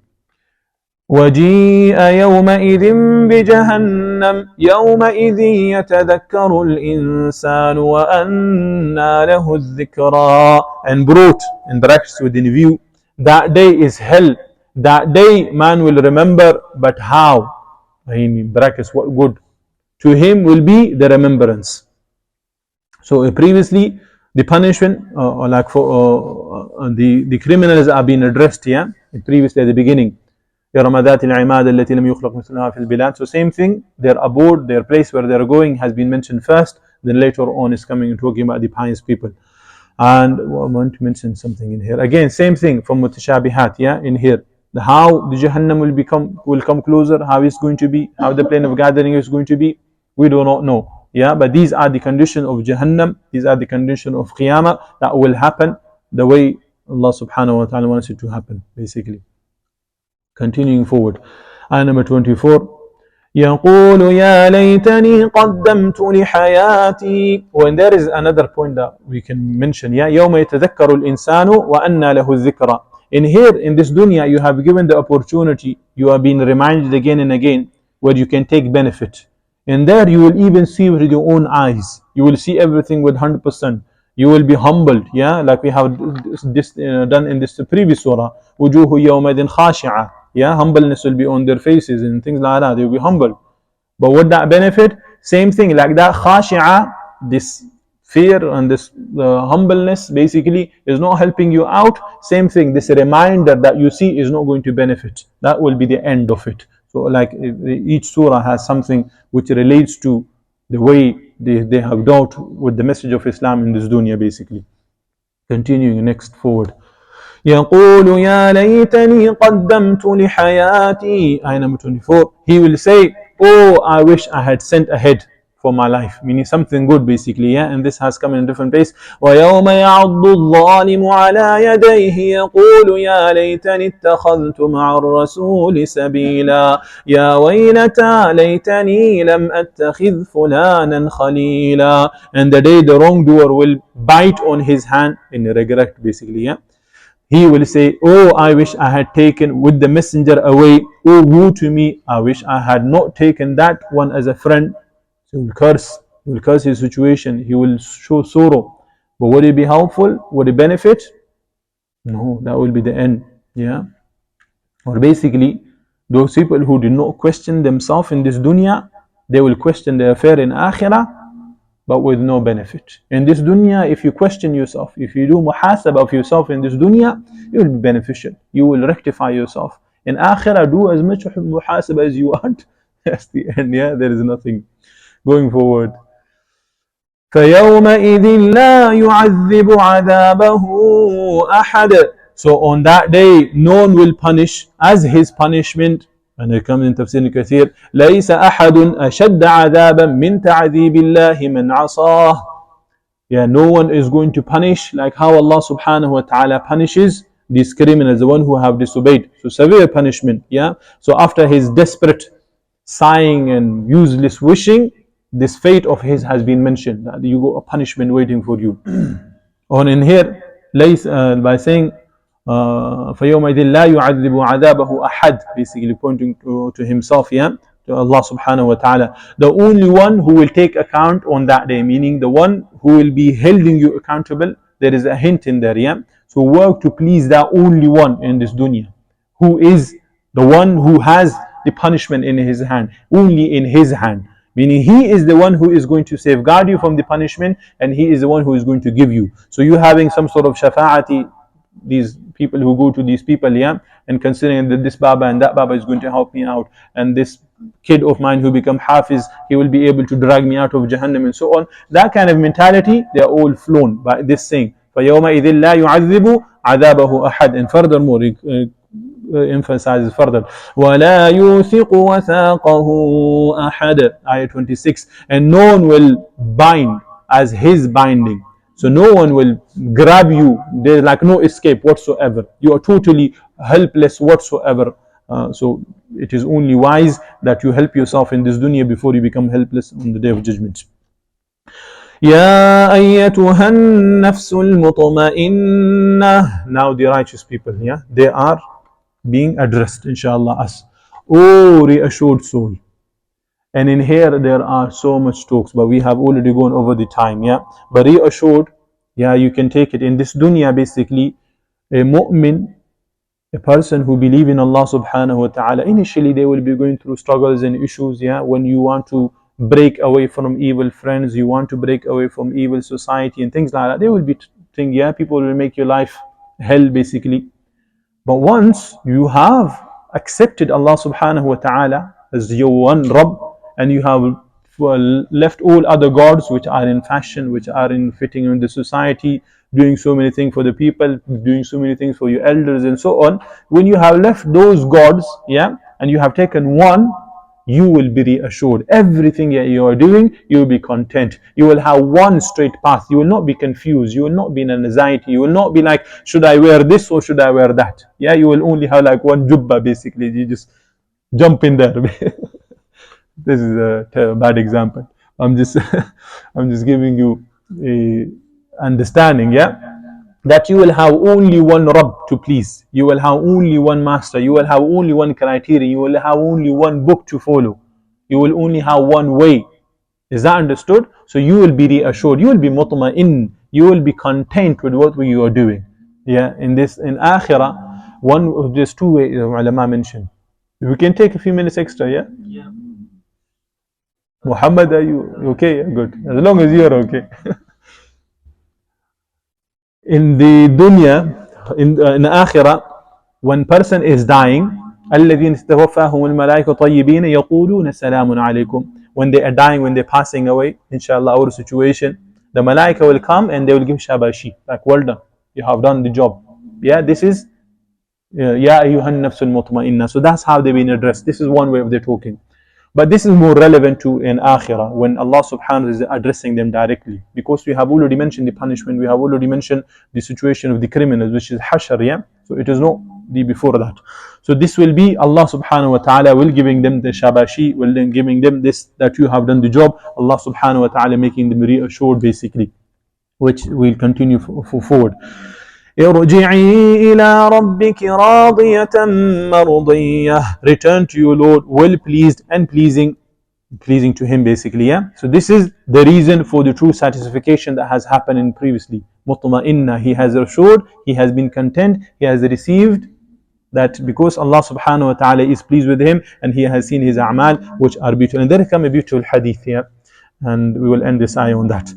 وَجِيءَ يَوْمَئِذٍ بِجَهَنَّمَ يَوْمَئِذٍ يَتَذَكَّرُ الْإِنسَانُ وَأَنَّى لَهُ الذِّكْرَى. And brought in brackets within view, that day is hell. That day man will remember, but how? In brackets, what good? to him will be the remembrance. So previously the punishment like for the criminals are being addressed here previously at the beginning. رمادات العماد التي لم يخلق مثلها في البلاد. So same thing, their abode, their place where they are going has been mentioned first, then later on is coming and talking about the pious people. And I want to mention something in here. Again, same thing from Mutashabihat, yeah, in here. How the Jahannam will come closer, how it's going to be, how the plane of gathering is going to be, we do not know. Yeah, but these are the conditions of Jahannam, these are the conditions of Qiyamah that will happen the way Allah subhanahu wa ta'ala wants it to happen, basically. Continuing forward. Ayah number 24. يقول يا ليتني قدمت لحياتي. When there is another point that we can mention, yeah, يوم يتذكر الإنسان وأنى له الذكرى. In here, in this dunya, you have given the opportunity, you have been reminded again and again where you can take benefit. And there you will even see with your own eyes. You will see everything with 100%. You will be humbled, yeah, like we have this done in this previous surah. وجوه يومئذ خاشعة. Yeah, humbleness will be on their faces and things like that. They will be humble. But what that benefit? Same thing, like that khashi'ah, this fear and this humbleness basically is not helping you out. Same thing, this reminder that you see is not going to benefit. That will be the end of it. So like each surah has something which relates to the way they have dealt with the message of Islam in this dunya, basically. Continuing next forward. يقول يا ليتني قدمت لحياتي. Ayah number 24. He will say, oh, I wish I had sent ahead for my life, meaning something good, basically, yeah. And this has come in a different place. ويوم يعض الظالم على يديه يقول يا ليتني اتخذت مع الرسول سبيلا يا ويلتى ليتني لم أتخذ فلانا خليلا. And the day the wrongdoer will bite on his hand in regret, basically, yeah. He will say, oh, I wish I had taken with the messenger away. Oh, woe to me, I wish I had not taken that one as a friend. So he will curse his situation, he will show sorrow. But would it be helpful? Would it benefit? No, that will be the end. Yeah. Or basically, those people who do not question themselves in this dunya, they will question their affair in akhirah, but with no benefit. In this dunya, if you question yourself, if you do muhasabah of yourself in this dunya, it will be beneficial. You will rectify yourself. In akhirah, do as much muhasabah as you want. That's the end, yeah, there is nothing. Going forward. فَيَوْمَئِذٍ لَا يُعَذِّبُ عَذَابَهُ أَحَدٌ. So on that day, no one will punish as his punishment. And it comes in Tafseer Kathir, لَيْسَ أَحَدٌ أَشَدَّ عَذَابًا مِنْ تَعْذِيبِ اللَّهِ مَنْ عَصَاهُ. Yeah, no one is going to punish like how Allah subhanahu wa ta'ala punishes these criminals, the one who have disobeyed. So severe punishment, yeah. So after his desperate sighing and useless wishing, this fate of his has been mentioned, that you got a punishment waiting for you. On in here, by saying فَيَوْمَئِذٍ لَا يُعَذِّبُ عَذَابَهُ أَحَدٌ, basically pointing to himself, yeah, to Allah subhanahu wa ta'ala. The only one who will take account on that day, meaning the one who will be holding you accountable. There is a hint in there, yeah. So work to please that only one in this dunya, who is the one who has the punishment in his hand, only in his hand. Meaning he is the one who is going to safeguard you from the punishment, and he is the one who is going to give you. So you having some sort of shafa'ati, these people who go to these people, yeah, and considering that this Baba and that Baba is going to help me out, and this kid of mine who become Hafiz, he will be able to drag me out of Jahannam and so on. That kind of mentality, they are all flown by this saying. فَيَوْمَئِذٍ لَا يُعَذِّبُ عَذَابَهُ أَحَدٌ. And furthermore, emphasizes further, وَلَا يُوثِقُ وَثَاقَهُ أَحَدٌ. Ayah 26. And no one will bind as his binding. So no one will grab you. There's like no escape whatsoever. You are totally helpless whatsoever. So it is only wise that you help yourself in this dunya before you become helpless on the day of judgment. يا أيتها النفس المطمئنة. Now the righteous people, yeah, they are being addressed, inshallah, us. Oh, reassured soul. And in here there are so much talks, but we have already gone over the time, yeah. But reassured, yeah, you can take it in this dunya. Basically, a mu'min, a person who believes in Allah subhanahu wa ta'ala, initially they will be going through struggles and issues, yeah. When you want to break away from evil friends, you want to break away from evil society and things like that, they will be thinking, yeah, people will make your life hell basically. But once you have accepted Allah subhanahu wa ta'ala as your one Rabb, and you have left all other gods which are in fashion, which are in fitting in the society, doing so many things for the people, doing so many things for your elders and so on, when you have left those gods, yeah, and you have taken one, you will be reassured. Everything you are doing, you will be content. You will have one straight path. You will not be confused. You will not be in anxiety. You will not be like, should I wear this or should I wear that? Yeah, you will only have like one jubba basically. You just jump in there. This is a bad example. I'm just I'm just giving you a understanding, yeah, that you will have only one Rabb to please. You will have only one master. You will have only one criterion. You will have only one book to follow. You will only have one way. Is that understood? So you will be reassured. You will be mutma'in. You will be content with what you are doing. Yeah, in akhirah, one of these two ways ulama mentioned. We can take a few minutes extra, yeah? Yeah. Muhammad, are you okay? Good. As long as you're okay. In the dunya, in akhirah, when person is dying, الذين استوفاهم الملائكة طيبين يقولون سلام عليكم. When they are dying, when they're passing away, inshallah, our situation, the malaika will come and they will give shabashi, like, well done, you have done the job. Yeah, this is Ya ayyuhan nafsul mutma'inna. So that's how they've been addressed. This is one way of their talking. But this is more relevant to in akhirah, when Allah subhanahu wa ta'ala is addressing them directly. Because we have already mentioned the punishment, we have already mentioned the situation of the criminals, which is hashar, yeah? So it is not the before that. So this will be Allah subhanahu wa ta'ala will giving them the shabashi, will then giving them this, that you have done the job. Allah subhanahu wa ta'ala making them reassured basically, which will continue forward. ارجعي إلى ربك راضية مرضية. Return to your Lord well pleased and pleasing to him basically, yeah. So this is the reason for the true satisfaction that has happened in previously. Mutma'inna, he has assured, he has been content, he has received that because Allah subhanahu wa ta'ala is pleased with him and he has seen his a'mal which are beautiful. And there come a beautiful hadith here, and we will end this ayah on that.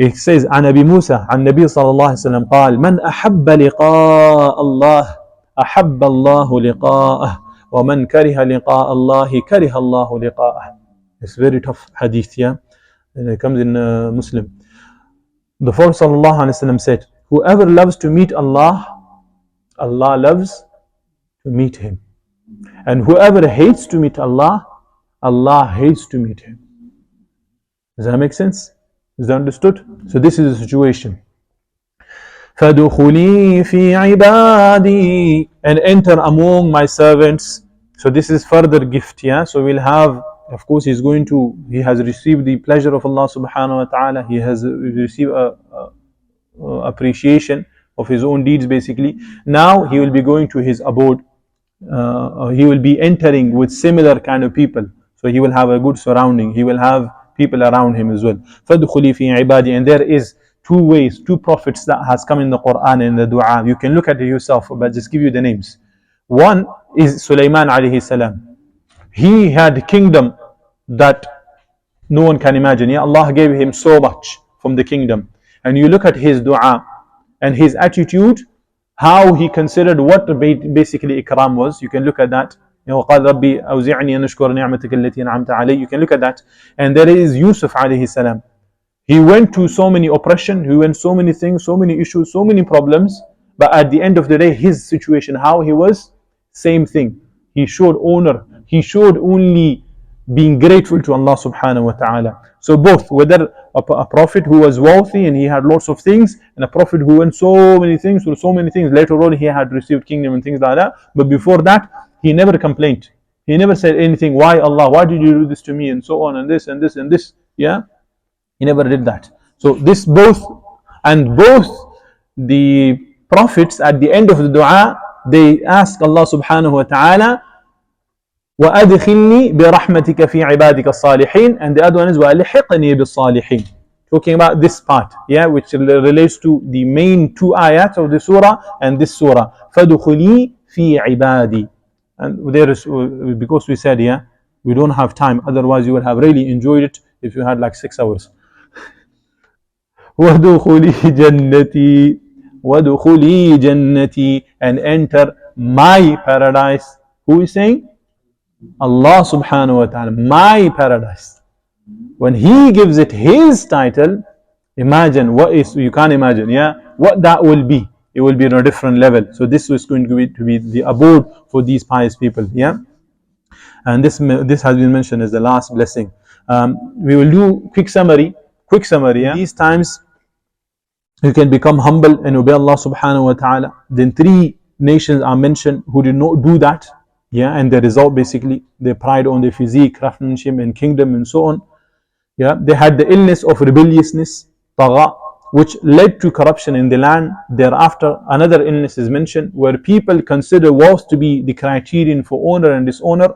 It says عن أبي موسى عن النبي صلى الله عليه وسلم قال من أحب لقاء الله أحب الله لقاءه ومن كره لقاء الله كره الله لقاءه. It's very tough hadith, yeah. And it comes in Muslim. The Prophet صلى الله عليه وسلم said, whoever loves to meet Allah, Allah loves to meet him. And whoever hates to meet Allah, Allah hates to meet him. Does that make sense? Is that understood? So this is the situation. فَدُخُلِي فِي عِبَادِي, and enter among my servants. So this is further gift, yeah. So we'll have, of course, he has received the pleasure of Allah subhanahu wa ta'ala. He has received appreciation of his own deeds basically. Now he will be going to his abode. He will be entering with similar kind of people. So he will have a good surrounding. He will have people around him as well. فَادْخُلِي فِي عِبَادِي. And there is two ways, two prophets that has come in the Quran and in the dua. You can look at it yourself, but just give you the names. One is Sulaiman alayhi salam. He had a kingdom that no one can imagine. Yeah, Allah gave him so much from the kingdom. And you look at his dua and his attitude, how he considered what basically ikram was. You can look at that. وقال ربي أوزعني أن أشكر نعمتك التي أنعمت علي. You can look at that. And there is Yusuf alayhi salam. He went to so many oppression, he went so many things, so many issues, so many problems, but at the end of the day, his situation, how he was, same thing. He showed honor. He showed only being grateful to Allah subhanahu wa ta'ala. So both, whether a prophet who was wealthy and he had lots of things, and a prophet who went so many things through so many things, later on he had received kingdom and things like that. But before that, he never complained. He never said anything, why Allah, why did you do this to me, and so on, and this and this and this. Yeah, he never did that. So this both the prophets at the end of the dua, they ask Allah subhanahu wa ta'ala, وَأَدْخِلْنِي بِرَحْمَتِكَ فِي عِبَادِكَ الصَّالِحِينَ, and the other one is وَأَلْحِقْنِي بِالصَّالِحِينَ. Talking about this part, yeah, which relates to the main two ayats of the surah and this surah. فَدُخُلِي فِي عِبَادِي. And there is, because we said, yeah, We don't have time. Otherwise, you would have really enjoyed it if you had like 6 hours. وَدُخُلِي جَنَّتِي وَدُخُلِي جَنَّتِي and enter my paradise. Who is saying? Allah subhanahu wa ta'ala. My paradise. When He gives it His title, imagine what is, you can't imagine, yeah, what that will be. It will be on a different level. So this is going to be the abode for these pious people, yeah. And this has been mentioned as the last blessing. We will do quick summary. Yeah? These times you can become humble and obey Allah subhanahu wa ta'ala. Then 3 nations are mentioned who did not do that, yeah, and the result basically, their pride on their physique, craftsmanship and kingdom and so on. Yeah, they had the illness of rebelliousness, tagha, which led to corruption in the land. Thereafter, another illness is mentioned where people consider wealth to be the criterion for honor and dishonor.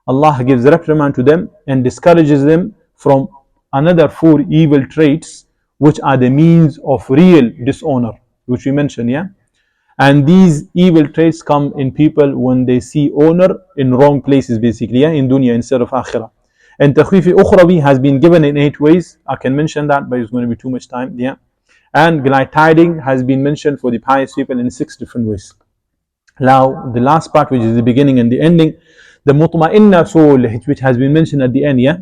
Allah gives reprimand to them and discourages them from another 4 evil traits, which are the means of real dishonor, which we mentioned, yeah. And these evil traits come in people when they see honor in wrong places, basically, yeah, in dunya instead of akhirah. And takhwif ukhrawi has been given in 8 ways. I can mention that, but it's going to be too much time, yeah. And glad tiding has been mentioned for the pious people in 6 different ways. Now, the last part, which is the beginning and the ending, the mutma'inna soul, which has been mentioned at the end, yeah.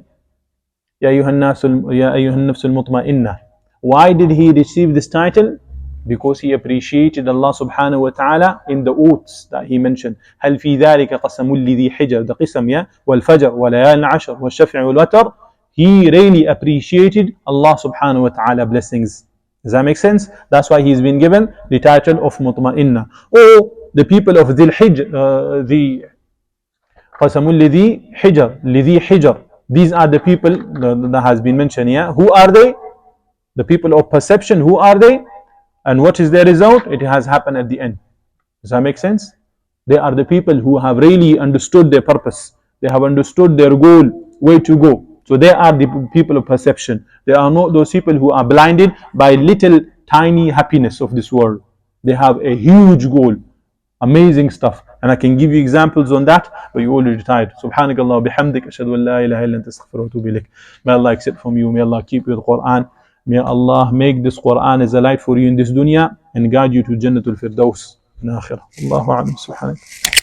Ya ayyuhan nafsul mutma'inna. Why did he receive this title? Because he appreciated Allah subhanahu wa ta'ala in the oaths that he mentioned. هل في ذلك قسم لذي حجر, the qisam, yeah, والفجر وليال عشر والشفع والوتر. He really appreciated Allah subhanahu wa ta'ala blessings. Does that make sense? That's why he's been given the title of mutma'inna. Or the people of Dhil Hijr, the قسم لذي حجر. These are the people that has been mentioned here. Who are they? The people of perception. Who are they? And what is their result? It has happened at the end. Does that make sense? They are the people who have really understood their purpose. They have understood their goal, where to go. So they are the people of perception. They are not those people who are blinded by little tiny happiness of this world. They have a huge goal. Amazing stuff. And I can give you examples on that, but you already tired. Subhanakallah bihamdik, ashhadu an la ilaha illa anta astaghfiruka wa atubu ilaik. May Allah accept from you. May Allah keep you the Quran. May Allah make this Quran as a light for you in this dunya and guide you to Jannatul Firdaus in akhirah. Allahu a'lam. Subhanak.